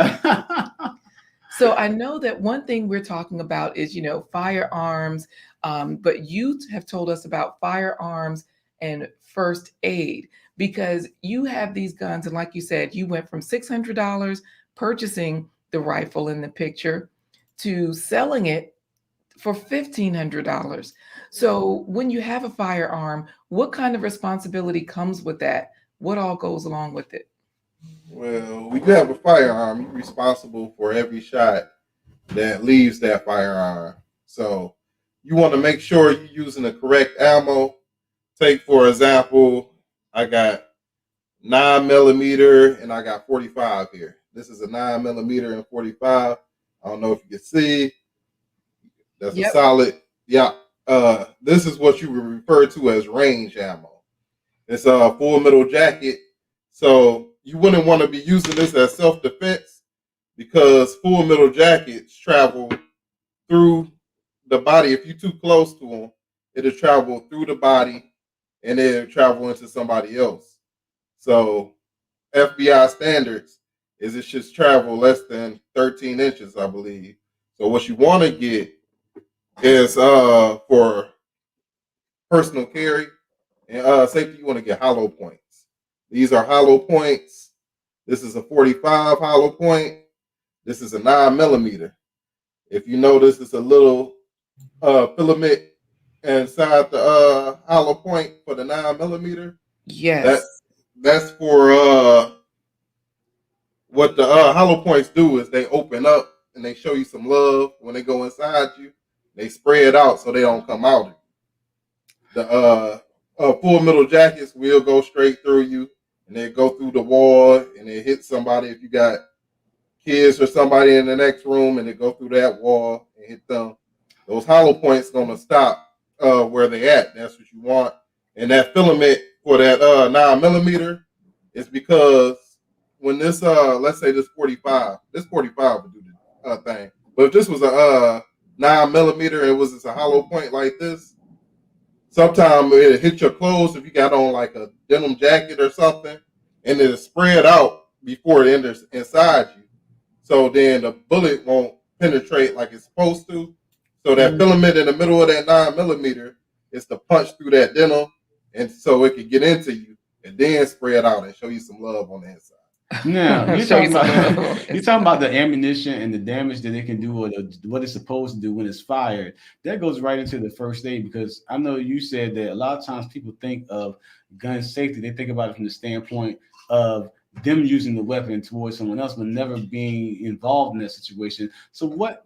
So I know that one thing we're talking about is, firearms, but you have told us about firearms and first aid, because you have these guns. And like you said, you went from $600 purchasing the rifle in the picture to selling it for $1,500. So when you have a firearm, what kind of responsibility comes with that? What all goes along with it? Well, when you have a firearm, you're responsible for every shot that leaves that firearm. So you want to make sure you're using the correct ammo. Take, for example, I got 9mm and I got 45 here. This is a 9mm and 45. I don't know if you can see. That's a Yep. solid. Yeah. This is what you would refer to as range ammo. It's a full metal jacket. So you wouldn't want to be using this as self-defense because full metal jackets travel through the body. If you're too close to them, it'll travel through the body and it'll travel into somebody else. So FBI standards is it should travel less than 13 inches, I believe. So what you want to get is for personal carry and safety, you want to get hollow points. These are hollow points. This is a 45 hollow point. This is a 9 millimeter. If you notice, it's a little filament inside the hollow point for the 9 millimeter. Yes. That's for what the hollow points do is they open up and they show you some love when they go inside you. They spray it out so they don't come out. The full metal jackets will go straight through you and they go through the wall and they hit somebody. If you got kids or somebody in the next room and they go through that wall and hit them, those hollow points gonna stop where they at. That's what you want. And that filament for that 9 millimeter is because when this let's say this 45 would do the thing. But if this was a 9 millimeter, it was just a hollow point like this. Sometimes it'll hit your clothes if you got on like a denim jacket or something, and it'll spread out before it enters inside you. So then the bullet won't penetrate like it's supposed to. So that filament in the middle of that 9 millimeter is to punch through that denim, and so it can get into you and then spread out and show you some love on the inside. Now you're Show you talking some about love. you're talking about the ammunition and the damage that it can do, or what it's supposed to do when it's fired. That goes right into the first aid, because I know you said that a lot of times people think of gun safety. They think about it from the standpoint of them using the weapon towards someone else, but never being involved in that situation. So what?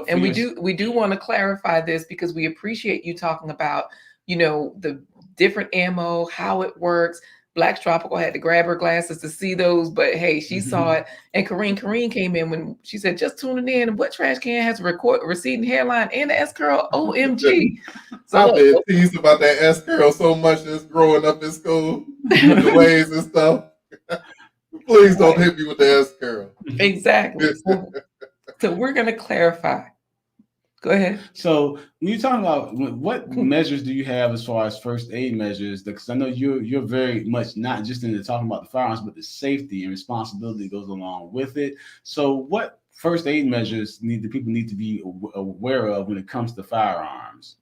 And we do want to clarify this because we appreciate you talking about, the different ammo, how it works. Black's Tropical had to grab her glasses to see those, but hey, she saw it. And Kareen came in when she said, just tuning in. What trash can has a receding hairline and the S curl? OMG. So I've been teased about that S curl so much just growing up in school, the waves and stuff. Please don't hit me with the S curl. Exactly. So we're going to clarify. Go ahead. So when you're talking about what measures do you have as far as first aid measures? Because I know you're very much not just into talking about the firearms, but the safety and responsibility goes along with it. So what first aid measures do people need to be aware of when it comes to firearms?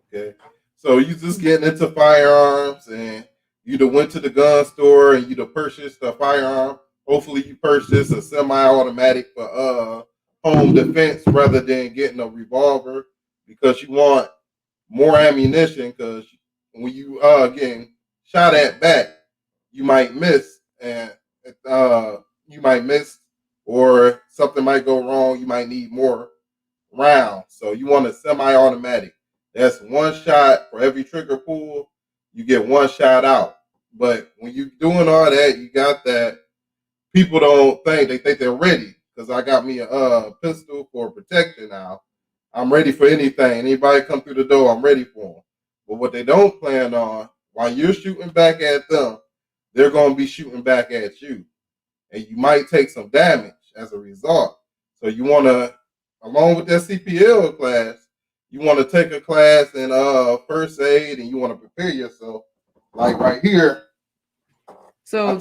Okay, so you just getting into firearms and you went to the gun store and you purchased a firearm. Hopefully you purchased a semi-automatic for home defense rather than getting a revolver, because you want more ammunition, because when you getting shot at back, you might miss and or something might go wrong. You might need more rounds. So you want a semi-automatic. That's one shot for every trigger pull. You get one shot out. But when you're doing all that, you got that. People don't think, they think they're ready, because I got me a pistol for protection now. I'm ready for anything. Anybody come through the door, I'm ready for them. But what they don't plan on, while you're shooting back at them, they're going to be shooting back at you. And you might take some damage as a result. So you want to, along with that CPL class, you want to take a class in first aid, and you want to prepare yourself. Like right here. So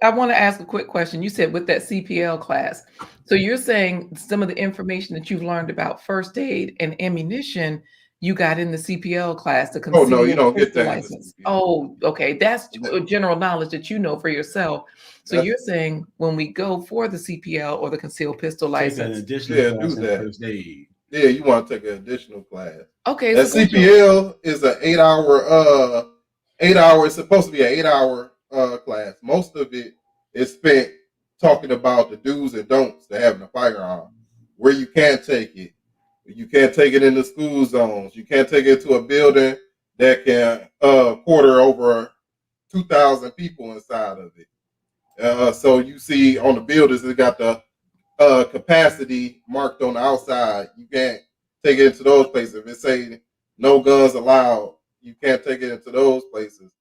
I want to ask a quick question. You said with that CPL class, so you're saying some of the information that you've learned about first aid and ammunition, you got in the CPL class, the concealed no, you don't get that license. Oh, okay. That's general knowledge that you know for yourself. So you're saying when we go for the CPL or the concealed pistol license, do that. First aid. Yeah, you want to take an additional class. Okay. That CPL is an 8-hour. 8 hours. It's supposed to be an 8-hour class. Most of it is spent talking about the do's and don'ts to having a firearm, where you can't take it. You can't take it in the school zones. You can't take it to a building that can quarter over 2,000 people inside of it. So you see on the buildings, it got the capacity marked on the outside. You can't take it into those places. If it say no guns allowed, you can't take it into those places.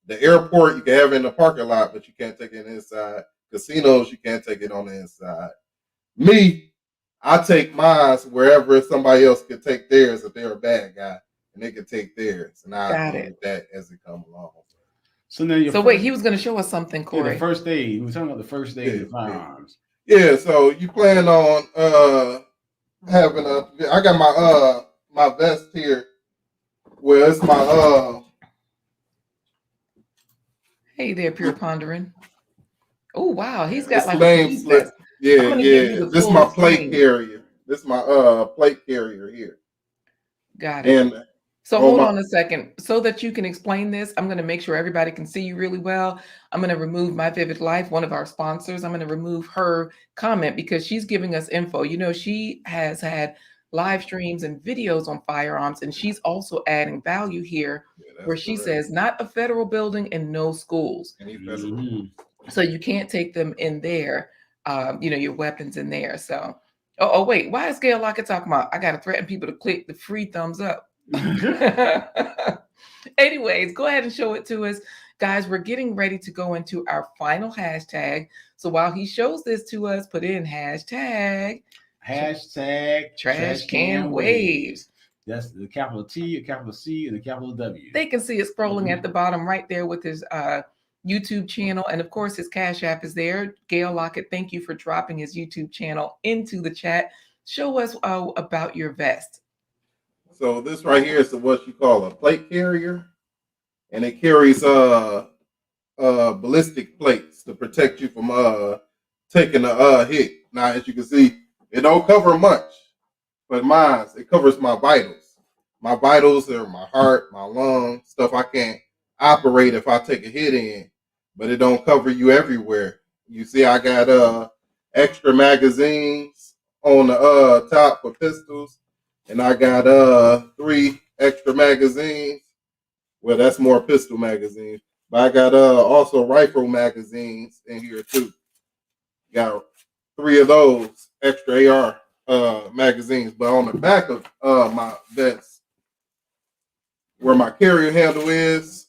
The airport, you can have it in the parking lot, but you can't take it inside. Casinos, you can't take it on the inside. Me, I take mine wherever somebody else can take theirs if they're a bad guy, and they can take theirs, and I Got deal it. with that as it comes along. So now So wait, he was going to show us something, yeah, Corey. the first aid. We were talking about the first aid of firearms. Yeah, so you plan on having I got my vest here where it's my Hey there, Pure Pondering. Oh wow, he's got it's like a name police slip. vest. Yeah, I'm gonna give you yeah. the This is full my plate screen. carrier. This is my plate carrier here. Got it. And So on hold my on a second. So that you can explain this, I'm going to make sure everybody can see you really well. I'm going to remove My Vivid Life, one of our sponsors. I'm going to remove her comment because she's giving us info. You know, she has had live streams and videos on firearms, and she's also adding value here where that's she correct. says not a federal building and no schools. Any federal. Mhm. So you can't take them in there, you know, your weapons in there. So, oh wait, why is Gail Lockett talking about? I got to threaten people to click the free thumbs up. Anyways, go ahead and show it to us. Guys, we're getting ready to go into our final hashtag. So while he shows this to us, put in hashtag #TrashCanWaves. That's the capital T, a capital C, and a capital W. They can see it scrolling at the bottom right there with his YouTube channel. And of course, his Cash App is there. Gail Lockett, thank you for dropping his YouTube channel into the chat. Show us about your vest. So this right here is what you call a plate carrier, and it carries ballistic plates to protect you from taking a hit. Now, as you can see, it don't cover much, but it covers my vitals. My vitals are my heart, my lungs, stuff I can't operate if I take a hit in, but it don't cover you everywhere. You see, I got extra magazines on the top for pistols, and I got 3 extra magazines. Well, that's more pistol magazines. But I got also rifle magazines in here too. Got 3 of those extra AR magazines. But on the back of my vest, where my carrier handle is,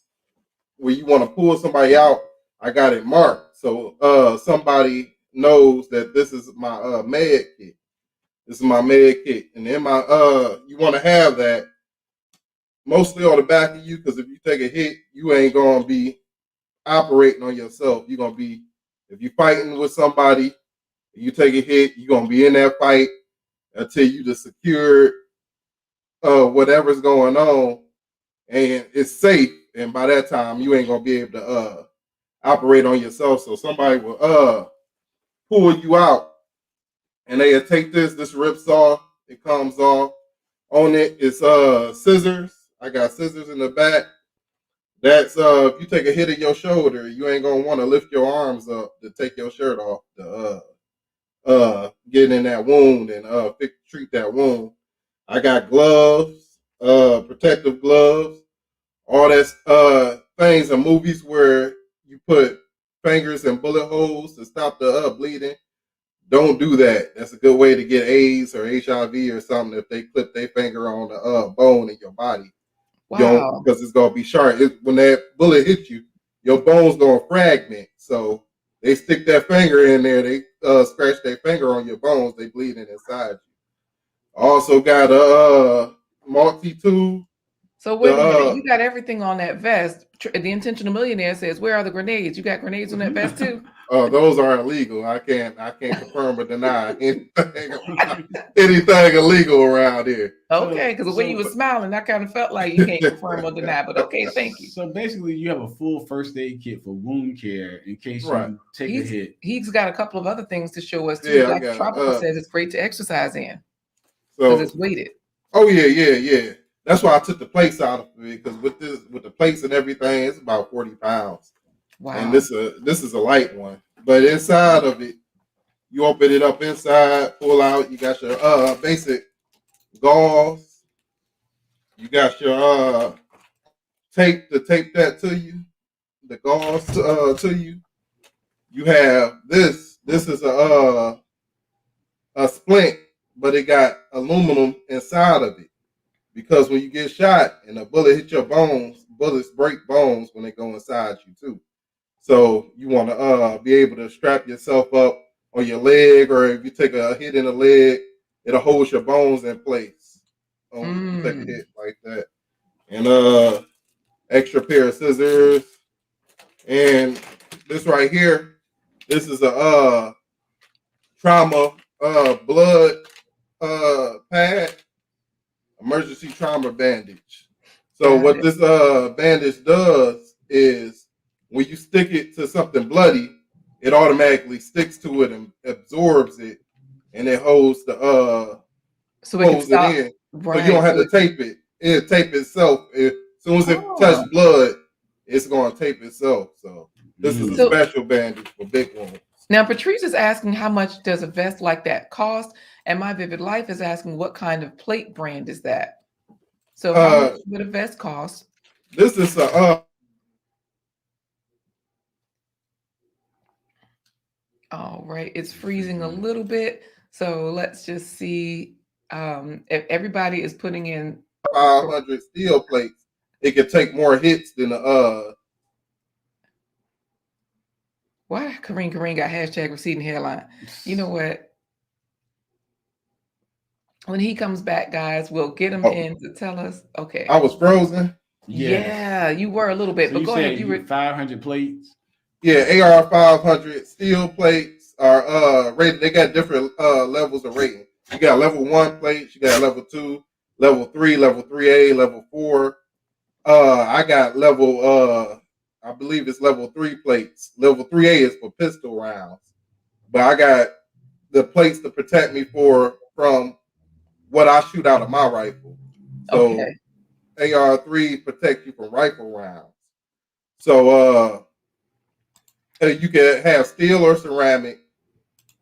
where you want to pull somebody out, I got it marked. So somebody knows that this is my med kit. This is my med kit. And then you want to have that mostly on the back of you, because if you take a hit, you ain't gonna be operating on yourself. You're gonna be, if you're fighting with somebody, you take a hit, you're gonna be in that fight until you just secured whatever's going on, and it's safe. And by that time, you ain't gonna be able to operate on yourself. So somebody will pull you out, and they'll take this rips off. It comes off. On it is scissors. I got scissors in the back. That's if you take a hit of your shoulder, you ain't gonna want to lift your arms up to take your shirt off to get in that wound and treat that wound. I got gloves, protective gloves, all that things in movies where you put fingers in bullet holes to stop the bleeding. Don't do that. That's a good way to get AIDS or HIV or something if they clip their finger on the bone in your body. Wow. Because it's gonna be sharp. When that bullet hits you, your bone's gonna fragment. So they stick that finger in there. They scratch their finger on your bones. They bleeding inside you. Also got a multi-tool. So wait a minute, you got everything on that vest. The Intentional Millionaire says, "Where are the grenades? You got grenades on that vest too?" Those are illegal. I can't confirm or deny anything illegal around here. Okay, because the way you were smiling, I kind of felt like you can't confirm or deny. But okay, thank you. So basically, you have a full first aid kit for wound care in case you take a hit. He's got a couple of other things to show us too. Yeah, Like Tropical says, it's great to exercise in because it's weighted. Oh yeah. That's why I took the plates out of it, because with the plates and everything, it's about 40 pounds. Wow. And this is a light one. But inside of it, you open it up inside, pull out, you got your basic gauze. You got your tape to tape that to you, the gauze to you. You have this. This is a splint but it got aluminum inside of it. Because when you get shot and a bullet hit your bones, bullets break bones when they go inside you too. So you want to be able to strap yourself up on your leg, or if you take a hit in the leg, it'll hold your bones in place. If you take a hit like that. And extra pair of scissors. And this right here, this is a trauma blood pad, emergency trauma bandage. So Got what it. this bandage does is when you stick it to something bloody, it automatically sticks to it and absorbs it, and it holds the So it can holds it stop. in. So you Right. don't have So to tape it. It'll tape itself. As soon as it oh. touches blood, it's going to tape itself. So this is a So special bandage for big wounds. now Patrice is asking how much does a vest like that cost? And My Vivid Life is asking what kind of plate brand is that? So how much would a vest cost? This is a All right, it's freezing a little bit. So let's just see if everybody is putting in 500 steel plates. It can take more hits than why Kareem got hashtag receding hairline. You know what? When he comes back, guys, we'll get him in to tell us. Okay. I was frozen. Yeah, you were a little bit, So but you go said ahead. You were 500 plates. Yeah, AR 500 steel plates are rated. They got different levels of rating. You got level 1 plates, you got level 2, level 3, level 3A, level 4. I got level I believe it's level 3 plates. Level 3A is for pistol rounds. But I got the plates to protect me from what I shoot out of my rifle. So okay. AR3 protects you from rifle rounds. So you can have steel or ceramic.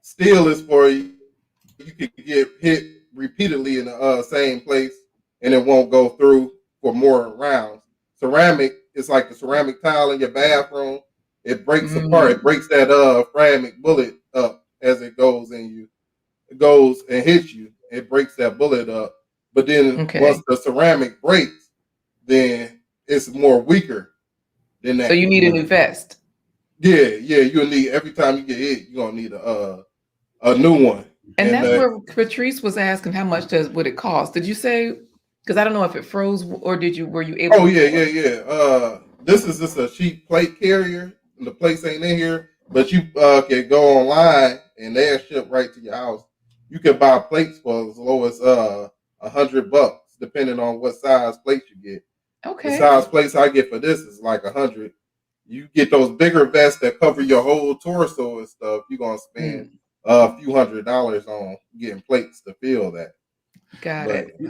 Steel is for you can get hit repeatedly in the same place and it won't go through for more rounds. Ceramic is like the ceramic tile in your bathroom. It breaks apart. It breaks that ceramic bullet up as it goes in you. It goes and hits you. It breaks that bullet up. But then once the ceramic breaks, then it's more weaker than that. So you need a new vest. Yeah, you'll need every time you get hit, you're gonna need a new one. And that's where Patrice was asking how much would it cost? Did you say? Because I don't know if it froze or were you able? Oh yeah. This is just a cheap plate carrier, and the plates ain't in here. But you can go online and they'll ship right to your house. You can buy plates for as low as $100, depending on what size plate you get. Okay. The size plates I get for this is like $100. You get those bigger vests that cover your whole torso and stuff. You're gonna spend a few $100s on getting plates to fill that. Got it.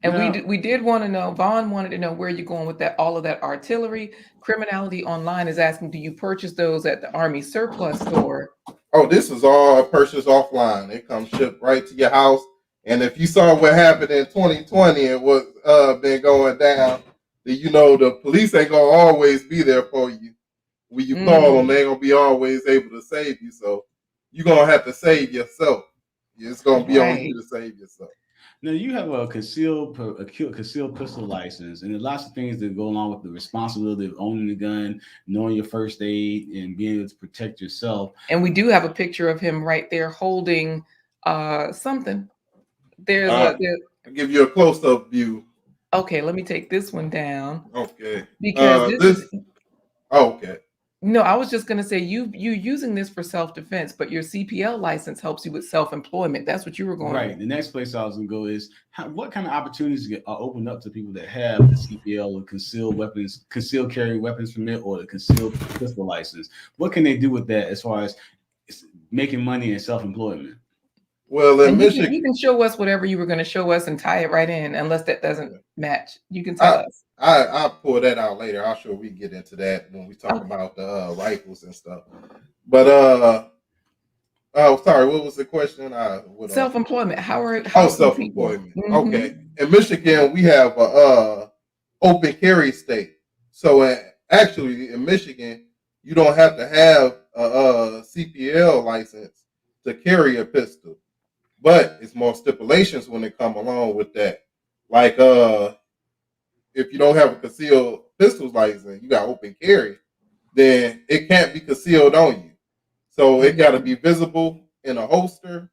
And we did want to know. Vaughn wanted to know where you're going with that. All of that artillery. Criminality Online is asking, do you purchase those at the Army surplus store? Oh, this is all purchased offline. It comes shipped right to your house. And if you saw what happened in 2020 and what's been going down, then you know the police ain't gonna always be there for you. When you call them, they ain't gonna be always able to save you. So you're gonna have to save yourself. It's gonna be on you to save yourself. Now you have a concealed pistol license, and there's lots of things that go along with the responsibility of owning the gun, knowing your first aid, and being able to protect yourself. And we do have a picture of him right there holding something. I'll give you a close-up view. Okay, let me take this one down. Okay. Because okay. No, I was just gonna say you're using this for self-defense, but your CPL license helps you with self-employment. That's what you were going. Right. The next place I was gonna go is what kind of opportunities are opened up to people that have the CPL or concealed carry weapons permit, or the concealed pistol license? What can they do with that as far as making money and self-employment? Well, in Michigan, you can show us whatever you were going to show us and tie it right in, unless that doesn't match. You can tell us. I'll pull that out later. I'm sure we get into that when we talk about the rifles and stuff. But sorry, what was the question? Self-employment. How self-employment? Okay. In Michigan, we have open carry state. So actually, in Michigan, you don't have to have a CPL license to carry a pistol. but it's more stipulations when they come along with that. Like if you don't have a concealed pistols license, you got open carry, then it can't be concealed on you. So it got to be visible in a holster,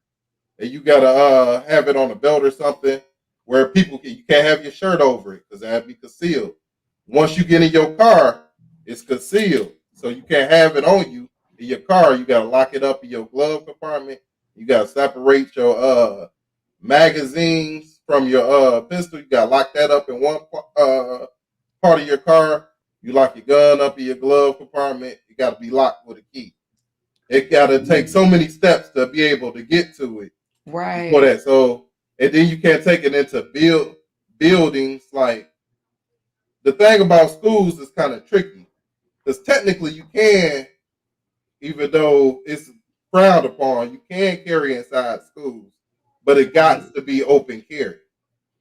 and you got to have it on a belt or something where you can't have your shirt over it because that be concealed. Once you get in your car, it's concealed, so you can't have it on you in your car. You got to lock it up in your glove compartment. You got to separate your magazines from your pistol. You got to lock that up in one part of your car. You lock your gun up in your glove compartment. You got to be locked with a key. It got to take so many steps to be able to get to it. Right. For that. So, and then you can't take it into buildings. Like, the thing about schools is kind of tricky because technically you can, even though it's frowned upon, you can carry inside schools, but it got to be open carry.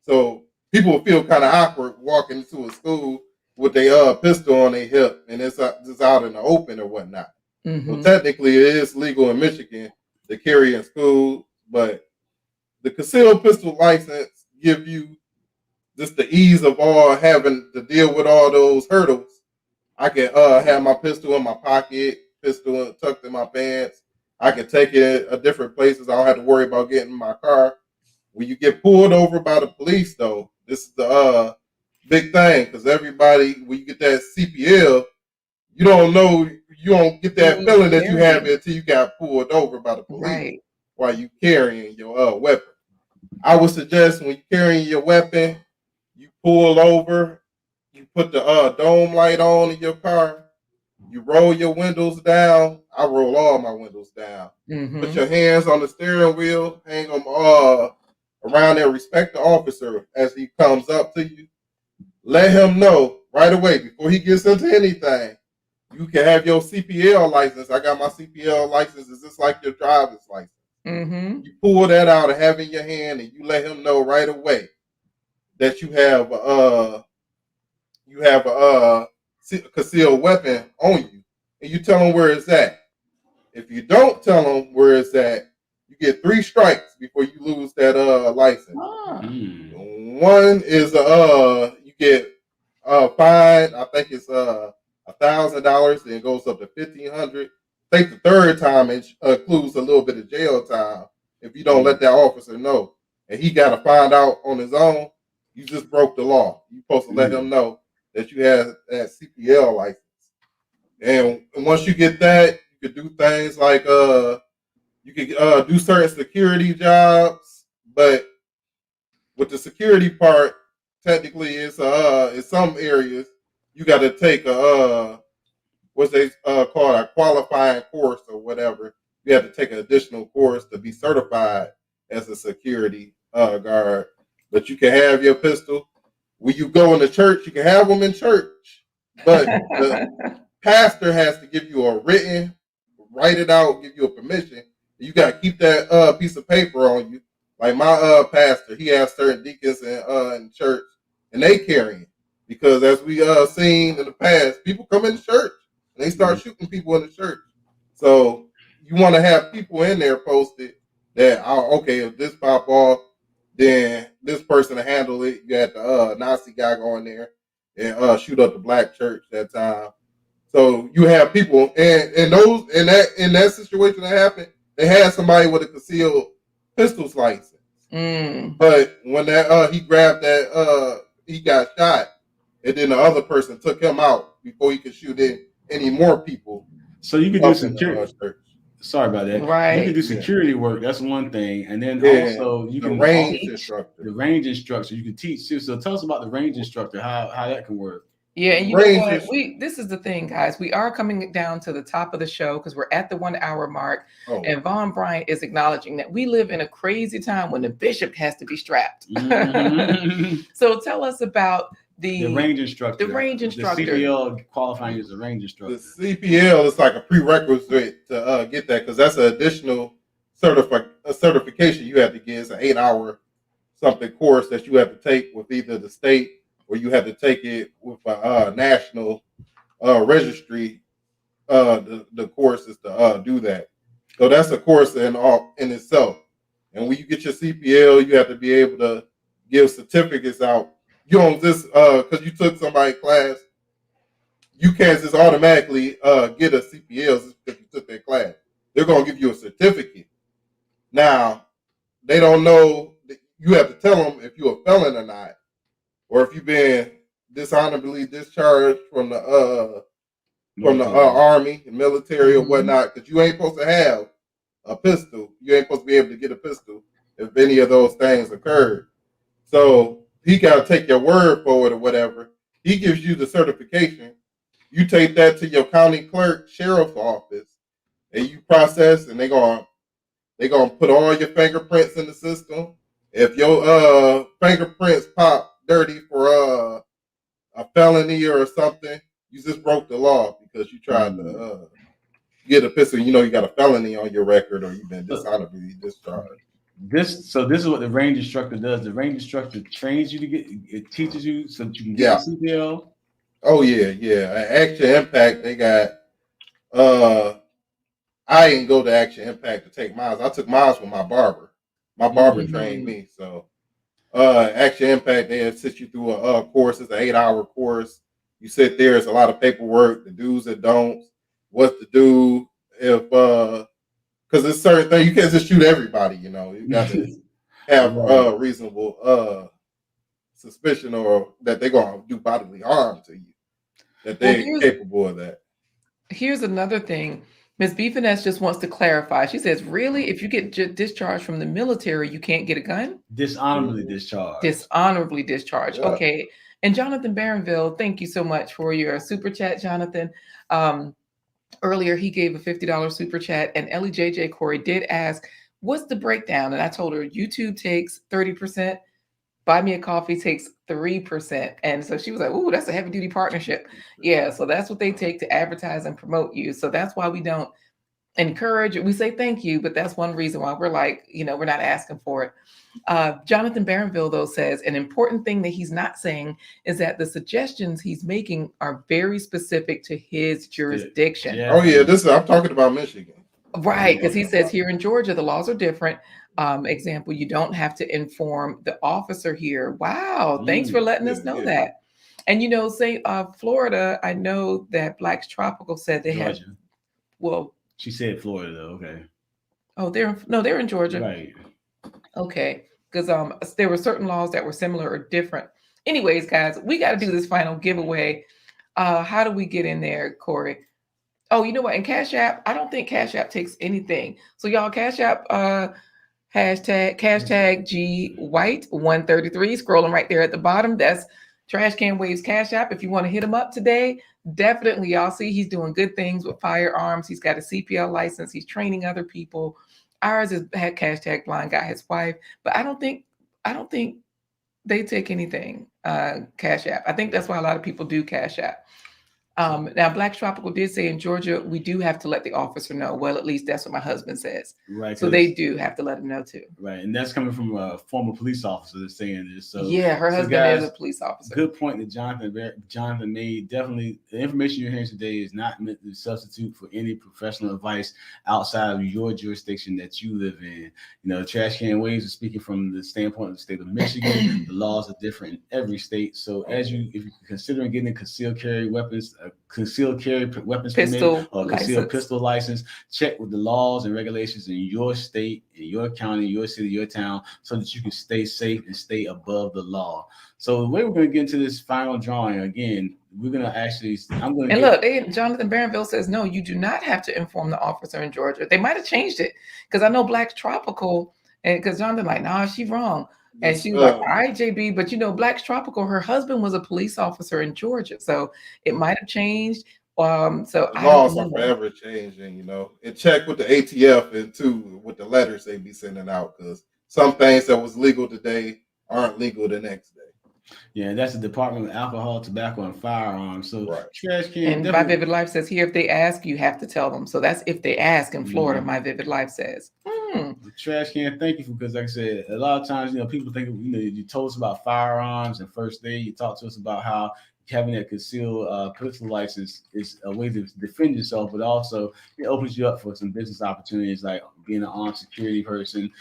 So people feel kind of awkward walking into a school with their pistol on their hip and it's just out in the open or whatnot. So technically it is legal in Michigan to carry in school, but the concealed pistol license give you just the ease of all having to deal with all those hurdles. I can have my pistol in my pocket, pistol tucked in my pants. I can take it at different places. I don't have to worry about getting in my car. When you get pulled over by the police, though, this is the big thing because everybody, when you get that CPL, you don't know, you don't get that feeling that you have until you got pulled over by the police while you carrying your weapon. I would suggest when you're carrying your weapon, you pull over, you put the dome light on in your car, you roll your windows down. I roll all my windows down. Put your hands on the steering wheel, hang them around there, respect the officer as he comes up to you. Let him know right away before he gets into anything. You can have your CPL license. I got my CPL license. It's just like your driver's license. You pull that out and have it in your hand, and you let him know right away that you have a concealed weapon on you, and you tell him where it's at. If you don't tell him where it's at, you get 3 strikes before you lose that license. One is you get fined. I think it's $1,000, then it goes up to $1,500. I think the third time it includes a little bit of jail time if you don't let that officer know, and he got to find out on his own. You just broke the law. You're supposed to let him know that you have that CPL license. And once you get that, you can do things like you can do certain security jobs, but with the security part, technically it's in some areas you got to take a what's they call a qualifying course or whatever. You have to take an additional course to be certified as a security guard. But you can have your pistol. When you go into church, you can have them in church, but the pastor has to give you a written, write it out, give you a permission. You got to keep that piece of paper on you. Like my pastor, he has certain deacons in church, and they carry it because as we seen in the past, people come into church and they start shooting people in the church. So you want to have people in there posted that, okay, if this pop off, then this person to handle it. You had the Nazi guy go in there and shoot up the black church that time. So you have people, and in that situation that happened, they had somebody with a concealed pistols license. But when that he grabbed that he got shot, and then the other person took him out before he could shoot in any more people. So you could do security. Sorry about that. Right. You can do security work. That's one thing, and then also you can range instructor. The range instructor. You can teach too. So tell us about the range instructor. How that can work. Yeah, and you know what? This is the thing, guys. We are coming down to the top of the show because we're at the 1 hour mark, and Von Bryant is acknowledging that we live in a crazy time when the bishop has to be strapped. So tell us about the range instructor. The range instructor. The CPL qualifying as a range instructor. The CPL is like a prerequisite to get that because that's an additional certification you have to get. It's an 8-hour something course that you have to take with either the state or you have to take it with a national registry. The course is to do that. So that's a course in itself. And when you get your CPL, you have to be able to give certificates out. You don't just because you took somebody's class, you can't just automatically get a CPL just because you took that class. They're gonna give you a certificate. Now they don't know. You have to tell them if you're a felon or not, or if you've been dishonorably discharged from the army, military, or whatnot, because you ain't supposed to have a pistol. You ain't supposed to be able to get a pistol if any of those things occurred. So he got to take your word for it or whatever. He gives you the certification. You take that to your county clerk, sheriff's office, and you process, and they're gonna put all your fingerprints in the system. If your fingerprints pop dirty for a felony or something, you just broke the law because you tried to get a pistol. You know you got a felony on your record, or you've been dishonorably discharged. This is what the range instructor does. The range instructor trains you it teaches you so that you can get a CPL. Oh yeah. Action Impact, they got I didn't go to Action Impact to take mine. I took mine with my barber. My barber trained me. So Action Impact, they assist you through a course. It's an 8-hour course. You sit there, it's a lot of paperwork, the do's and don'ts, what to do if because it's certain things you can't just shoot everybody, you know. You got to have reasonable suspicion or that they're gonna do bodily harm to you. That they're capable of that. Here's another thing. Ms. B. Finesse just wants to clarify. She says, really, if you get discharged from the military, you can't get a gun? Dishonorably discharged. Dishonorably discharged. Yeah. Okay. And Jonathan Barronville, thank you so much for your super chat, Jonathan. Earlier, he gave a $50 super chat, and Ellie JJ Corey did ask, what's the breakdown? And I told her YouTube takes 30%. Buy Me a Coffee takes 3%. And so she was like, ooh, that's a heavy duty partnership. Yeah, so that's what they take to advertise and promote you. So that's why we don't encourage it. We say thank you, but that's one reason why we're like, we're not asking for it. Jonathan Barronville, though, says an important thing that he's not saying is that the suggestions he's making are very specific to his jurisdiction. Yeah. Oh, yeah, I'm talking about Michigan. Right, because he says here in Georgia, the laws are different. Example, you don't have to inform the officer here. Wow, thanks for letting us know that. And say Florida, I know that Black's Tropical said they Georgia. have. Well, she said Florida though. Okay. Oh, they're in Georgia. Right. Okay, because there were certain laws that were similar or different. Anyways, guys, we got to do this final giveaway. How do we get in there, Corey? Oh, you know what? In Cash App, I don't think Cash App takes anything. So y'all, Cash App hashtag G White 133, scrolling right there at the bottom. That's TrashCanWaves Cash App. If you want to hit him up today, definitely. Y'all see he's doing good things with firearms. He's got a CPL license. He's training other people. Ours is hashtag Blind Guy His Wife, but I don't think they take anything. Cash App. I think that's why a lot of people do Cash App. Now, Black Tropical did say in Georgia, we do have to let the officer know. Well, at least that's what my husband says. Right. So they do have to let him know too. Right. And that's coming from a former police officer that's saying this. So yeah, her husband guys, is a police officer. Good point that Jonathan made. Definitely, the information you're hearing today is not meant to substitute for any professional advice outside of your jurisdiction that you live in. Trash Can Waves is speaking from the standpoint of the state of Michigan. The laws are different in every state. So if you're considering getting a concealed carry weapons pistol permit or concealed pistol license, check with the laws and regulations in your state, in your county, your city, your town, so that you can stay safe and stay above the law. So the way we're going to get into this final drawing, again, we're going to actually, Jonathan Barronville says, no, you do not have to inform the officer in Georgia. They might have changed it because I know Black Tropical, and because Jonathan like, nah, she's wrong. And she was like, all right, JB, but Black's Tropical, her husband was a police officer in Georgia. So it might have changed. So laws are forever changing, and check with the ATF and too with the letters they be sending out, because some things that was legal today aren't legal the next day. Yeah, that's the Department of Alcohol, Tobacco, and Firearms. So Trash Can. And My Vivid Life says here, if they ask, you have to tell them. So that's if they ask in Florida, My Vivid Life says. Trash Can, thank you because like I said, a lot of times, people think, you told us about firearms and first aid. You talked to us about how having that concealed pistol license is a way to defend yourself, but also it opens you up for some business opportunities like being an armed security person,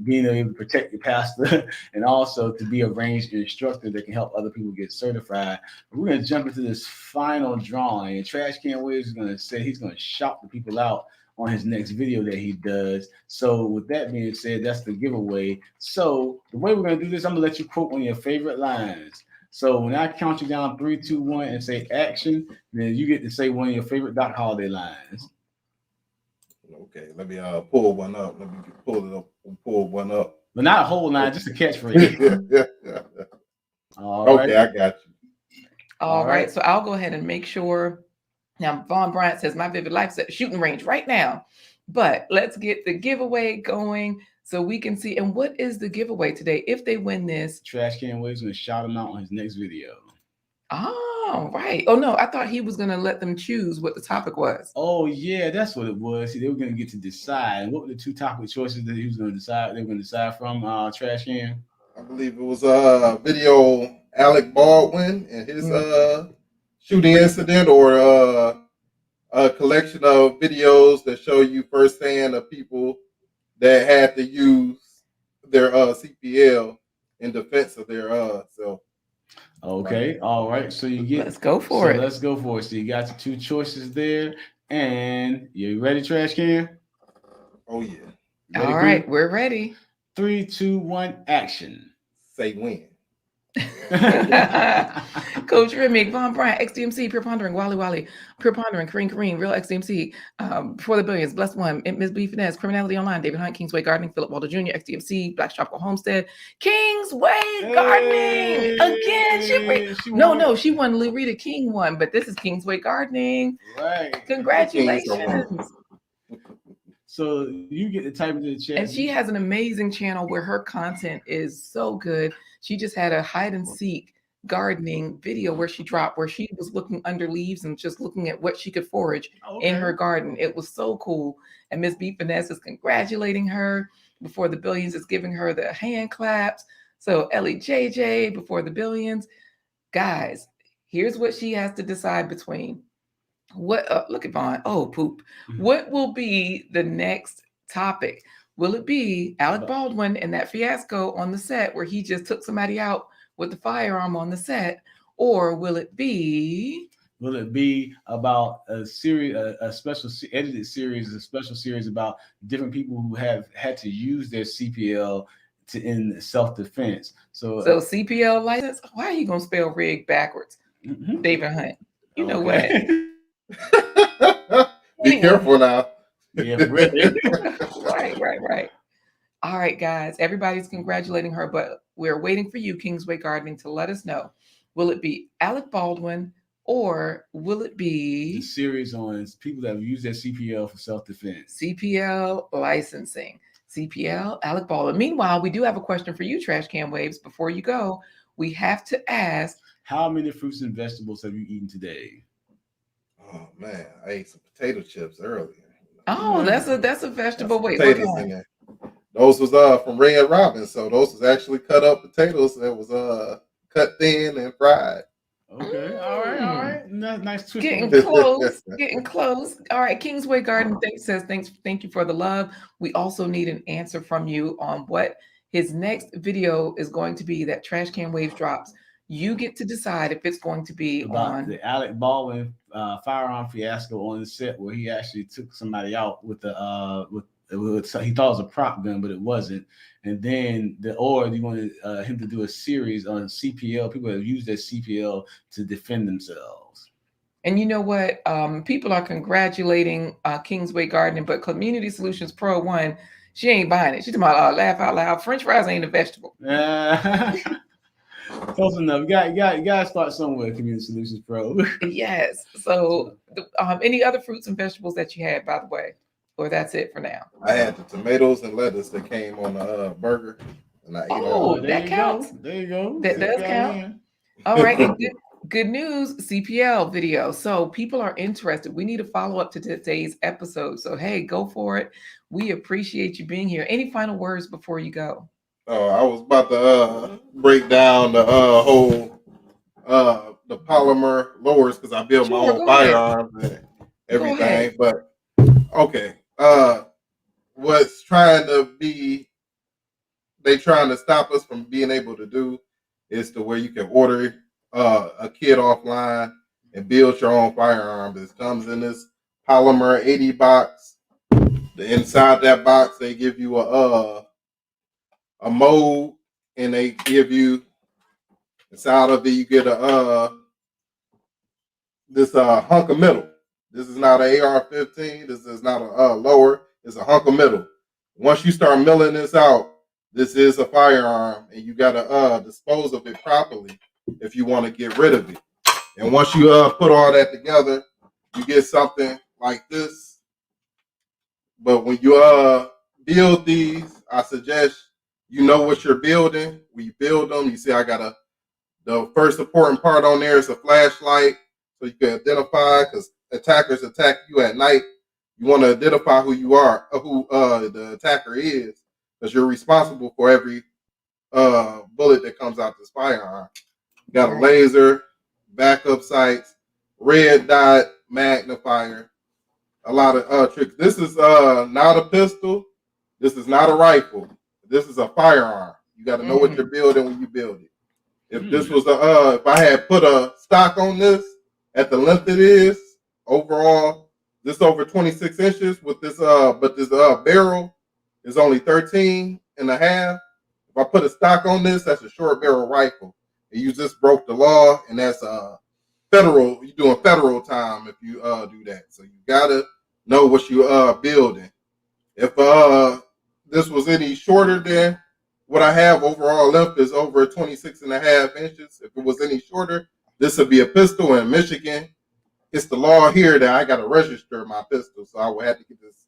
being able to protect your pastor, and also to be a ranged instructor that can help other people get certified. We're going to jump into this final drawing, and TrashCanWaves is going to say he's going to shout the people out on his next video that he does. So with that being said, that's the giveaway. So the way we're going to do this, I'm going to let you quote one of your favorite lines. So when I count you down 3, 2, 1 and say action, then you get to say one of your favorite Doc Holliday lines. Okay, let me pull one up. Let me pull one up. But not a whole line, just a catchphrase. Yeah. All Okay, right. I got you. All right. So I'll go ahead and make sure. Now, Vaughn Bryant says, my vivid life's at shooting range right now. But let's get the giveaway going so we can see. And what is the giveaway today? If they win this, TrashCanWaves going to shout him out on his next video. Oh, right. Oh, no, I thought he was going to let them choose what the topic was. Oh, yeah, that's what it was. See, they were going to get to decide. And what were the 2 topic choices that he was going to decide? They were going to decide from Trash Can? I believe it was video Alec Baldwin and his shooting incident, or a collection of videos that show you firsthand of people that had to use their CPL in defense of their self. Okay, all right. So you get. Let's go for it. Let's go for it. So you got your 2 choices there, and you ready, Trash Can? Oh yeah. Ready, all right, we're ready. 3, 2, 1, action. Say when. Coach Remick, Von Bryant, XDMC, Pure Pondering, Wally, Pure Pondering, Kareem, Real XDMC, For the Billions, Blessed One, Ms. B Finesse, Criminality Online, David Hunt, Kingsway Gardening, Philip Walter Jr., XDMC, Black Tropical Homestead, Kingsway Gardening again. She won. Lurita King won, but this is Kingsway Gardening. Right. Congratulations. So you get to type into the chat. And she has an amazing channel where her content is so good. She just had a hide and seek gardening video where she was looking under leaves and just looking at what she could forage in her garden. It was so cool. And Miss B Finesse is congratulating her. Before the Billions is giving her the hand claps. So Ellie JJ, Before the Billions. Guys, here's what she has to decide between. What look at Vaughn. Oh, poop. What will be the next topic? Will it be Alec Baldwin and that fiasco on the set where he just took somebody out with the firearm on the set? Or will it be about a series, a special edited series, a special series about different people who have had to use their CPL in self-defense? So CPL license? Why are you gonna spell rig backwards? David Hunt. You know what? Be careful now. Yeah, really. Right. All right, guys. Everybody's congratulating her, but we're waiting for you, Kingsway Gardening, to let us know. Will it be Alec Baldwin or will it be the series on people that have used their CPL for self-defense? CPL licensing. CPL, Alec Baldwin. Meanwhile, we do have a question for you, TrashCanWaves. Before you go, we have to ask, how many fruits and vegetables have you eaten today? Oh man, I ate some potato chips earlier. Oh, that's a vegetable. Wait, potatoes in there. Those was from Red Robin, so those was actually cut up potatoes that was cut thin and fried. Okay, all right. Nice twist. Getting close. All right, Kingsway Garden says thank you for the love. We also need an answer from you on what his next video is going to be that TrashCanWaves drops. You get to decide if it's going to be about on the Alec Baldwin firearm fiasco on the set where he actually took somebody out with he thought it was a prop gun, but it wasn't. And then or you want him to do a series on CPL, people that have used their CPL to defend themselves. And you know what? People are congratulating Kingsway Gardening, but Community Solutions Pro 1, she ain't buying it. She's talking about laugh out loud. French fries ain't a vegetable. Close enough. You got to start somewhere, Community Solutions Pro. Yes. So any other fruits and vegetables that you had, by the way? Or that's it for now? I had the tomatoes and lettuce that came on the burger. And I ate all that counts. There you go. That does count. All right. And good news, CPL video. So people are interested. We need a follow-up to today's episode. So, hey, go for it. We appreciate you being here. Any final words before you go? Oh, I was about to break down the whole the polymer lowers because I build my Sure, own go ahead. firearms and Go ahead. everything. But okay, what's trying to be they trying to stop us from being able to do is to where you can order a kit offline and build your own firearms. It comes in this polymer 80 box. Inside that box, they give you a mold, and they give you inside of it you get a this hunk of metal. This is not an AR-15. This is not a lower. It's a hunk of metal. Once you start milling this out, this is a firearm, and you gotta dispose of it properly if you want to get rid of it. And once you put all that together, you get something like this. But when you build these, I suggest you know what you're building. When you build them, you see I got the first important part on there is a flashlight, so you can identify because attackers attack you at night. You want to identify who you are, who the attacker is, because you're responsible for every bullet that comes out this firearm. You got a laser, backup sights, red dot magnifier, a lot of tricks. This is not a pistol. This is not a rifle. This is a firearm. You got to know what you're building when you build it. If this was if I had put a stock on this at the length it is overall, this over 26 inches with this but this barrel is only 13 and a half. If I put a stock on this, that's a short barrel rifle. And you just broke the law, and that's federal. You're doing federal time if you do that. So you gotta know what you building. If this was any shorter than what I have, overall length is over 26 and a half inches. If it was any shorter, this would be a pistol. In Michigan, it's the law here that I got to register my pistol. So I would have to get this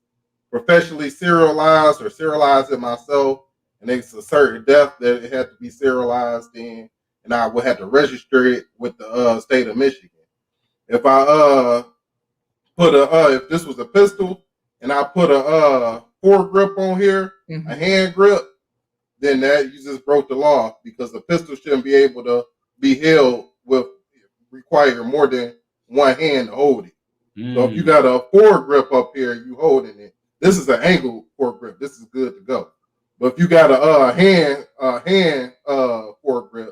professionally serialized or serialize it myself. And it's a certain depth that it had to be serialized in. And I would have to register it with the state of Michigan. If I put if this was a pistol and I put a foregrip on here, a hand grip, then that you just broke the law because the pistol shouldn't be able to be held with require more than one hand to hold it. So if you got a foregrip up here, you holding it. This is an angled foregrip. This is good to go. But if you got a hand foregrip,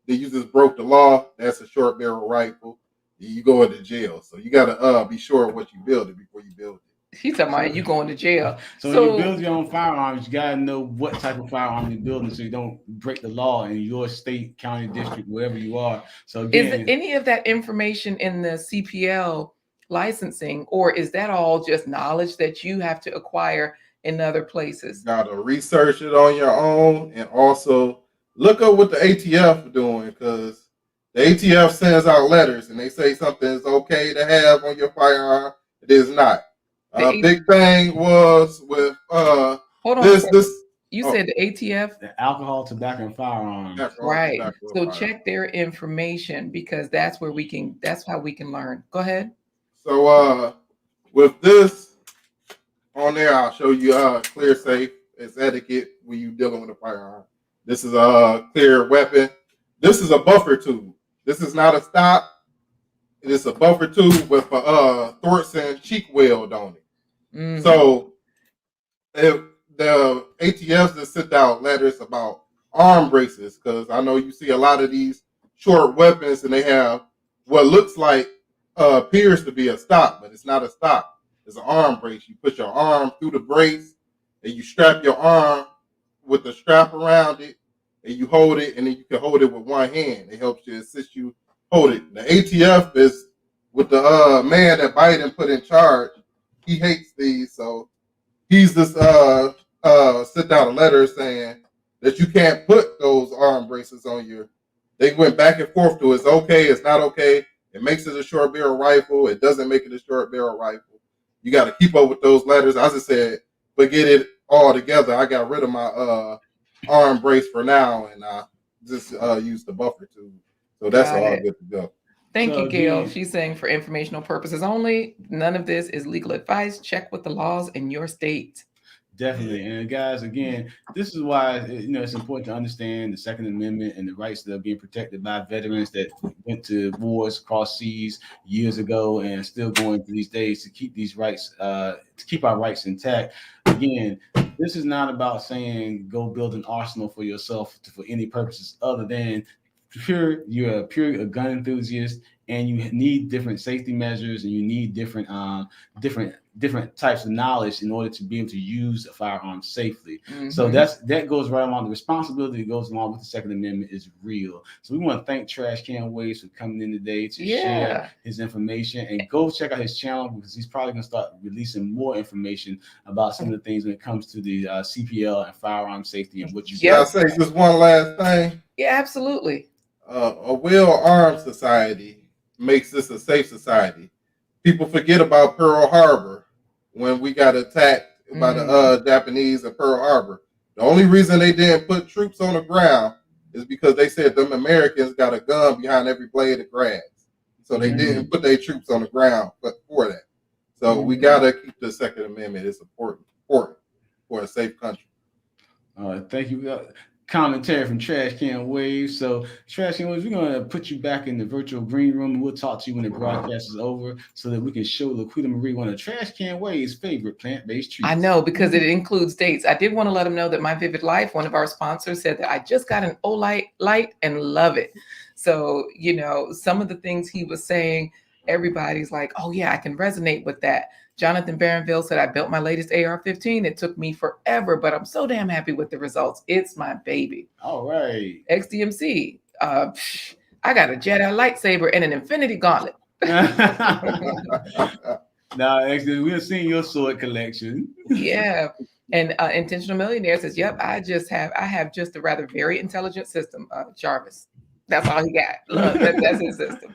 then you just broke the law. That's a short barrel rifle. You go into jail. So you got to be sure of what you build it before you build it. He's talking about you going to jail. So when you build your own firearms, you gotta know what type of firearm you're building so you don't break the law in your state, county, district, wherever you are. So again, is any of that information in the CPL licensing, or is that all just knowledge that you have to acquire in other places? You gotta research it on your own and also look up what the ATF doing because the ATF sends out letters and they say something is okay to have on your firearm. It is not. Big thing was with hold on. this. You said the ATF, the alcohol, tobacco, and firearms. right? So check their information because that's where that's how we can learn. Go ahead. So with this on there, I'll show you clear safe. It's etiquette when you dealing with a firearm. This is a clear weapon. This is a buffer tube. This is not a stock. It is a buffer tube with a Thorson cheek weld on it. So if the ATFs just sent out letters about arm braces, because I know you see a lot of these short weapons and they have what looks like appears to be a stock, but it's not a stock. It's an arm brace. You put your arm through the brace and you strap your arm with the strap around it and you hold it, and then you can hold it with one hand. It helps you assist you hold it. The ATF is with the man that Biden put in charge. He hates these, so he's just sent out a letter saying that you can't put those arm braces on your. They went back and forth to it's okay, it's not okay. It makes it a short barrel rifle. It doesn't make it a short barrel rifle. You got to keep up with those letters. I just said forget it all together. I got rid of my arm brace for now, and I just use the buffer tube. So that's all good to go. Thank you, Gail. She's saying for informational purposes only. None of this is legal advice. Check with the laws in your state. Definitely. And guys, again, this is why it's important to understand the Second Amendment and the rights that are being protected by veterans that went to wars across seas years ago and still going to these days to keep these rights, to keep our rights intact. Again, this is not about saying go build an arsenal for yourself for any purposes other than you're a gun enthusiast and you need different safety measures and you need different types of knowledge in order to be able to use a firearm safely. Mm-hmm. So that goes right along. The responsibility that goes along with the Second Amendment is real. So we want to thank TrashCanWaves for coming in today to share his information, and go check out his channel because he's probably going to start releasing more information about some of the things when it comes to the CPL and firearm safety and what you do. I'll say just one last thing. Yeah, absolutely. A well-armed society makes this a safe society. People forget about Pearl Harbor when we got attacked by the Japanese at Pearl Harbor. The only reason they didn't put troops on the ground is because they said them Americans got a gun behind every blade of grass. So they didn't put their troops on the ground for that. So we got to keep the Second Amendment. It's important for a safe country. Thank you. Commentary from TrashCanWaves. So TrashCanWaves, we're going to put you back in the virtual green room and we'll talk to you when the broadcast is over so that we can show Laquita Marie one of TrashCanWaves' favorite plant-based treats. I know, because it includes dates. I did want to let them know that My Vivid Life, one of our sponsors, said that I just got an Olight light and love it. So, some of the things he was saying, everybody's like, oh yeah, I can resonate with that. Jonathan Barronville said, I built my latest AR-15. It took me forever, but I'm so damn happy with the results. It's my baby. All right. XDMC, I got a Jedi lightsaber and an Infinity Gauntlet. Now, actually, we've seen your sword collection. Yeah. And Intentional Millionaire says, yep, I have just a rather very intelligent system, Jarvis. That's all he got. That's his system.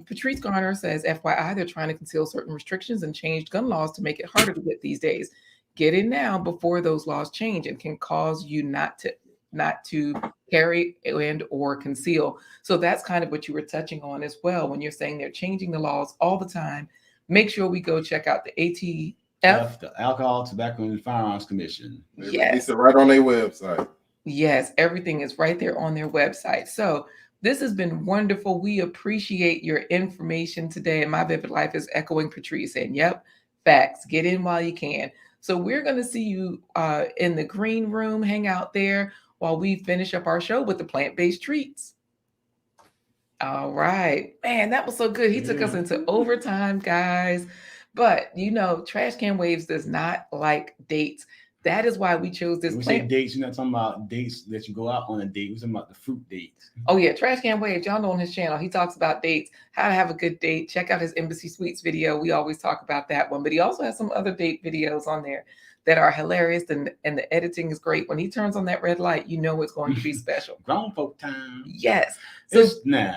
Patrice Garner says, FYI, they're trying to conceal certain restrictions and changed gun laws to make it harder to get these days. Get in now before those laws change and can cause you not to carry and or conceal. So that's kind of what you were touching on as well. When you're saying they're changing the laws all the time, make sure we go check out the ATF, the Alcohol, Tobacco, and Firearms Commission. Yes, it's right on their website. Yes, everything is right there on their website. So this has been wonderful. We appreciate your information today. And My Vivid Life is echoing Patrice saying, yep, facts. Get in while you can. So we're going to see you in the green room. Hang out there while we finish up our show with the plant-based treats. All right. Man, that was so good. He took us into overtime, guys. But, TrashCanWaves does not like dates. That is why we chose this. When we say dates, you're not talking about dates that you go out on a date. We're talking about the fruit dates. Oh, yeah. TrashCanWaves, y'all know on his channel, he talks about dates, how to have a good date. Check out his Embassy Suites video. We always talk about that one. But he also has some other date videos on there that are hilarious. And the editing is great. When he turns on that red light, it's going to be special. Grown folk time. Yes. So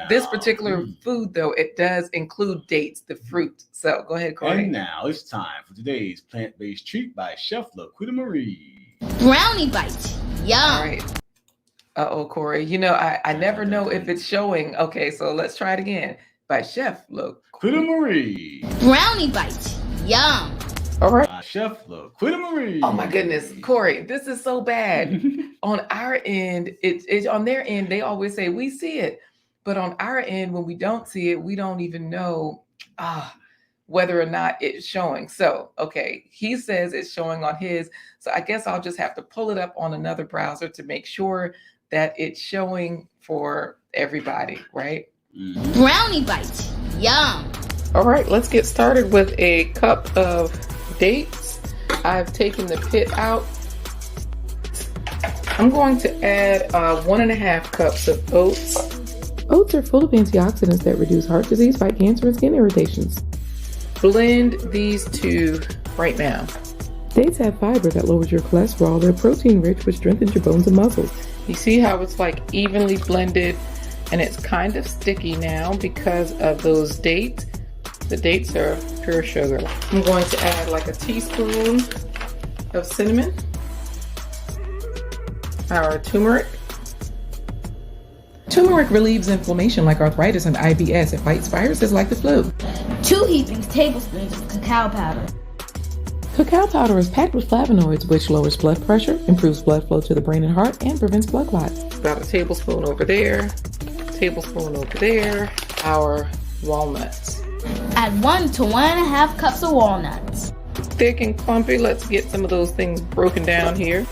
this particular food, though, it does include dates, the fruit. So go ahead, Corey. And now it's time for today's plant-based treat by Chef Laquita Marie. Brownie bite. Yum. All right. Uh-oh, Corey. I never know if it's showing. Okay, so let's try it again. By Chef Laquita Marie. Brownie bite. Yum. All right. Chef Laquita Marie. Oh my goodness, Corey, this is so bad. On our end, it's on their end. They always say we see it, but on our end, when we don't see it, we don't even know whether or not it's showing. So, okay, he says it's showing on his. So I guess I'll just have to pull it up on another browser to make sure that it's showing for everybody, right? Brownie bite. Yum. All right, let's get started with a cup of dates. I've taken the pit out. I'm going to add 1.5 cups of oats. Oats are full of antioxidants that reduce heart disease, fight cancer, and skin irritations. Blend these two right now. Dates have fiber that lowers your cholesterol. They're protein rich, which strengthens your bones and muscles. You see how it's like evenly blended and it's kind of sticky now because of those dates. The dates are pure sugar. I'm going to add like a teaspoon of cinnamon, our turmeric. Turmeric relieves inflammation like arthritis and IBS. It fights viruses like the flu. 2 heaping tablespoons of cacao powder. Cacao powder is packed with flavonoids, which lowers blood pressure, improves blood flow to the brain and heart, and prevents blood clots. About a tablespoon over there, tablespoon over there. Our walnuts. Add 1 to 1.5 cups of walnuts. Thick and clumpy. Let's get some of those things broken down here.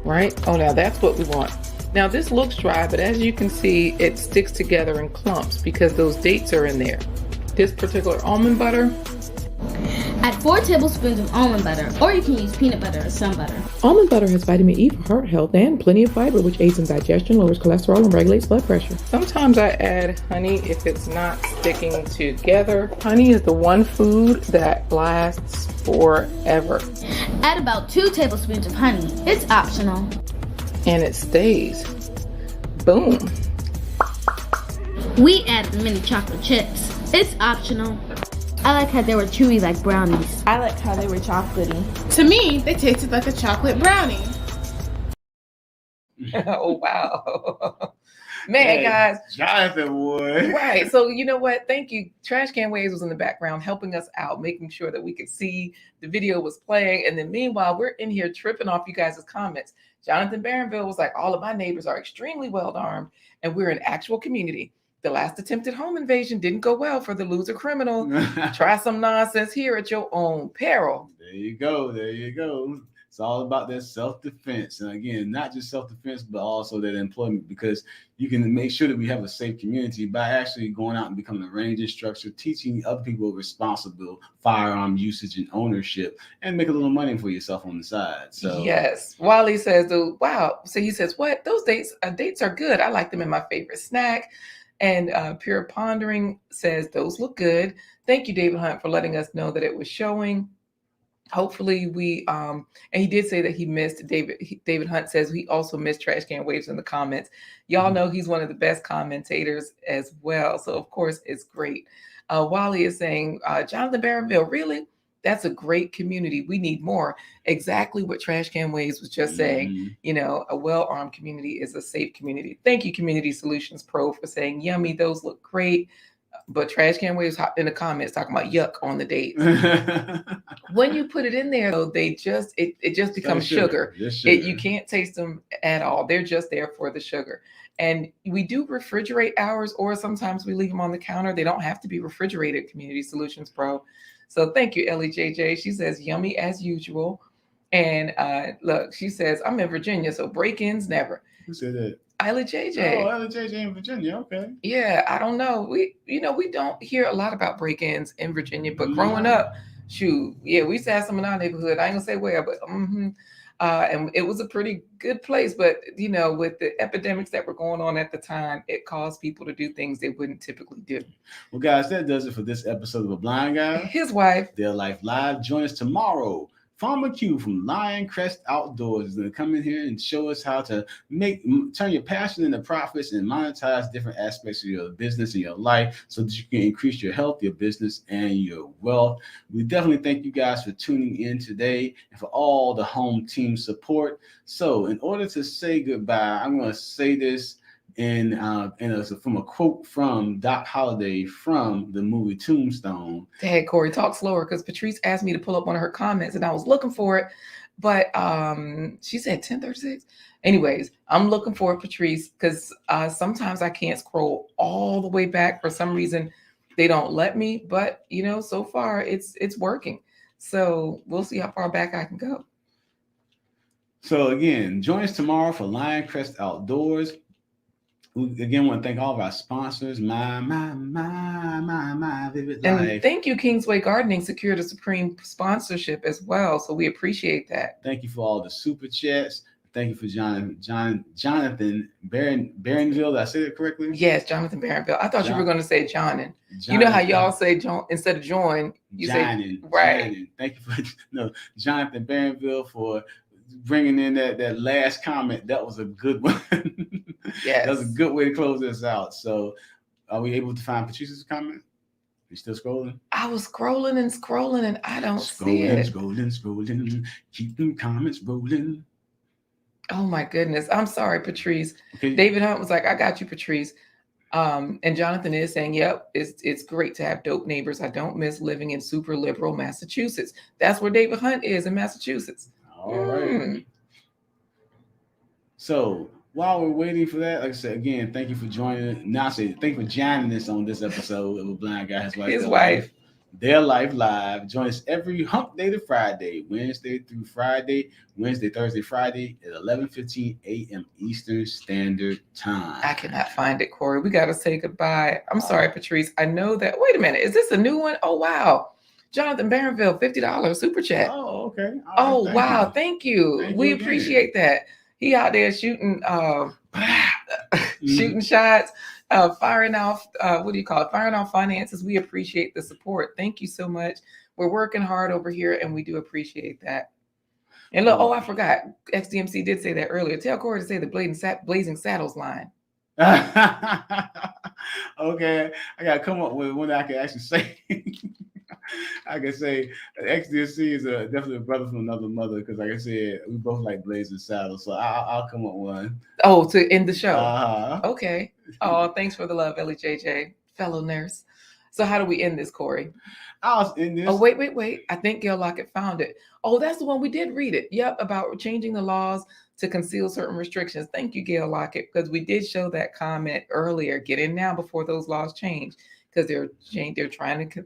Right? Oh, now that's what we want. Now this looks dry, but as you can see, it sticks together in clumps because those dates are in there. This particular almond butter. Add 4 tablespoons of almond butter, or you can use peanut butter or sun butter. Almond butter has vitamin E for heart health and plenty of fiber, which aids in digestion, lowers cholesterol, and regulates blood pressure. Sometimes I add honey if it's not sticking together. Honey is the one food that lasts forever. Add about 2 tablespoons of honey. It's optional. And it stays. Boom. We added mini chocolate chips. It's optional. I like how they were chewy like brownies. I like how they were chocolatey. To me, they tasted like a chocolate brownie. Oh, wow. Man, Hey, guys. Jonathan, boy. Right. So you know what? Thank you. TrashCanWaves was in the background helping us out, making sure that we could see the video was playing. And then meanwhile, we're in here tripping off you guys' comments. Jonathan Barronville was like, all of my neighbors are extremely well armed, and we're an actual community. The last attempted home invasion didn't go well for the loser criminal. Try some nonsense here at your own peril. There you go. There you go. It's all about that self-defense. And again, not just self-defense, but also that employment, because you can make sure that we have a safe community by actually going out and becoming a range instructor, teaching other people responsible firearm usage and ownership, and make a little money for yourself on the side. So yes. Wally says, wow. So he says, what? Those dates are good. I like them in my favorite snack. And Pure Pondering says, those look good. Thank you, David Hunt, for letting us know that it was showing. Hopefully we, and he did say that he missed David Hunt says he also missed TrashCanWaves in the comments. Y'all know he's one of the best commentators as well. So of course it's great. Wally is saying, Jonathan Barronville, really? That's a great community. We need more. Exactly what TrashCanWaves was just saying. You know, a well-armed community is a safe community. Thank you, Community Solutions Pro, for saying, yummy, those look great. But TrashCanWaves hopped in the comments talking about yuck on the date. When you put it in there, though, it just becomes sugar. You can't taste them at all. They're just there for the sugar. And we do refrigerate ours, or sometimes we leave them on the counter. They don't have to be refrigerated, Community Solutions Pro. So thank you, Ellie JJ. She says, yummy as usual. And look, she says, I'm in Virginia, so break-ins never. Who said that? Ellie JJ. Oh, Ellie JJ in Virginia. Okay. Yeah, I don't know. We don't hear a lot about break-ins in Virginia, but growing up, shoot, yeah, we used to have some in our neighborhood. I ain't gonna say where, but and it was a pretty good place. But you know, with the epidemics that were going on at the time, it caused people to do things they wouldn't typically do. Well, guys, that does it for this episode of A Blind Guy. His wife, Their Life Live. Join us tomorrow. Farmer Q from Lion Crest Outdoors is going to come in here and show us how to turn your passion into profits and monetize different aspects of your business and your life so that you can increase your health, your business, and your wealth. We definitely thank you guys for tuning in today and for all the home team support. So in order to say goodbye, I'm going to say this from a quote from Doc Holliday from the movie Tombstone. Dad, Corey, talk slower because Patrice asked me to pull up one of her comments and I was looking for it, but she said 1036. Anyways, I'm looking for it, Patrice, because sometimes I can't scroll all the way back for some reason. They don't let me, but you know, so far it's working. So we'll see how far back I can go. So again, join us tomorrow for Lion Crest Outdoors. We again want to thank all of our sponsors, my Vivid Life. And thank you, Kingsway Gardening secured a supreme sponsorship as well. So we appreciate that. Thank you for all the super chats. Thank you for Jonathan Barronville. Did I say that correctly? Yes, Jonathan Barronville. I thought you were going to say Jonin. You know how y'all say John instead of join, you say right. Jonin. Thank you for Jonathan Barronville for bringing in that last comment. That was a good one. Yes. That was a good way to close this out. So are we able to find Patrice's comment? You still scrolling? I was scrolling and I don't see it. Scrolling. Keep them comments rolling. Oh my goodness. I'm sorry, Patrice. Okay. David Hunt was like, I got you, Patrice. And Jonathan is saying, yep, it's great to have dope neighbors. I don't miss living in super liberal Massachusetts. That's where David Hunt is in Massachusetts. All right. So while we're waiting for that, like I said, again, thank you for joining. Now I say thank you for joining us on this episode of A Blind Guy, His Wife. Their Life Live. Join us every hump day to Friday, Wednesday, Thursday, Friday at 11:15 a.m. Eastern Standard Time. I cannot find it, Corey. We got to say goodbye. I'm sorry, Patrice. I know that. Wait a minute. Is this a new one? Oh, wow. Jonathan Barronville, $50 super chat. Oh, okay. All right, wow. Thank you. We appreciate that. He out there shooting shooting shots. Firing off, firing off finances. We appreciate the support. Thank you so much. We're working hard over here, and we do appreciate that. And look, I forgot. XDMC did say that earlier. Tell Corey to say the Blazing Saddles line. Okay, I gotta come up with one that I can actually say. I can say XDMC is definitely a brother from another mother because, like I said, we both like Blazing Saddles. So I'll come up with one. Oh, to end the show. Okay. Oh, thanks for the love, Ellie JJ, fellow nurse. So how do we end this, Corey? I'll end this. Oh, wait. I think Gail Lockett found it. Oh, that's the one we did read it. Yep, about changing the laws to conceal certain restrictions. Thank you, Gail Lockett, because we did show that comment earlier. Get in now before those laws change, because they're trying to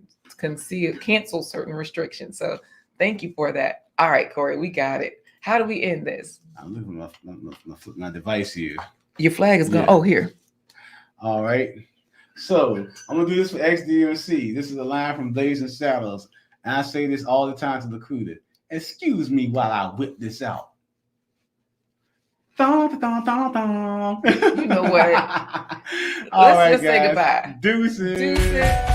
cancel certain restrictions. So thank you for that. All right, Corey, we got it. How do we end this? I'm looking at my device here. Your flag is going. Yeah. Oh, here. All right. So I'm gonna do this for XDMC. This is a line from Blazing Saddles, and I say this all the time to the Cuda. Excuse me while I whip this out. You know what? Let's just say goodbye. Deuces.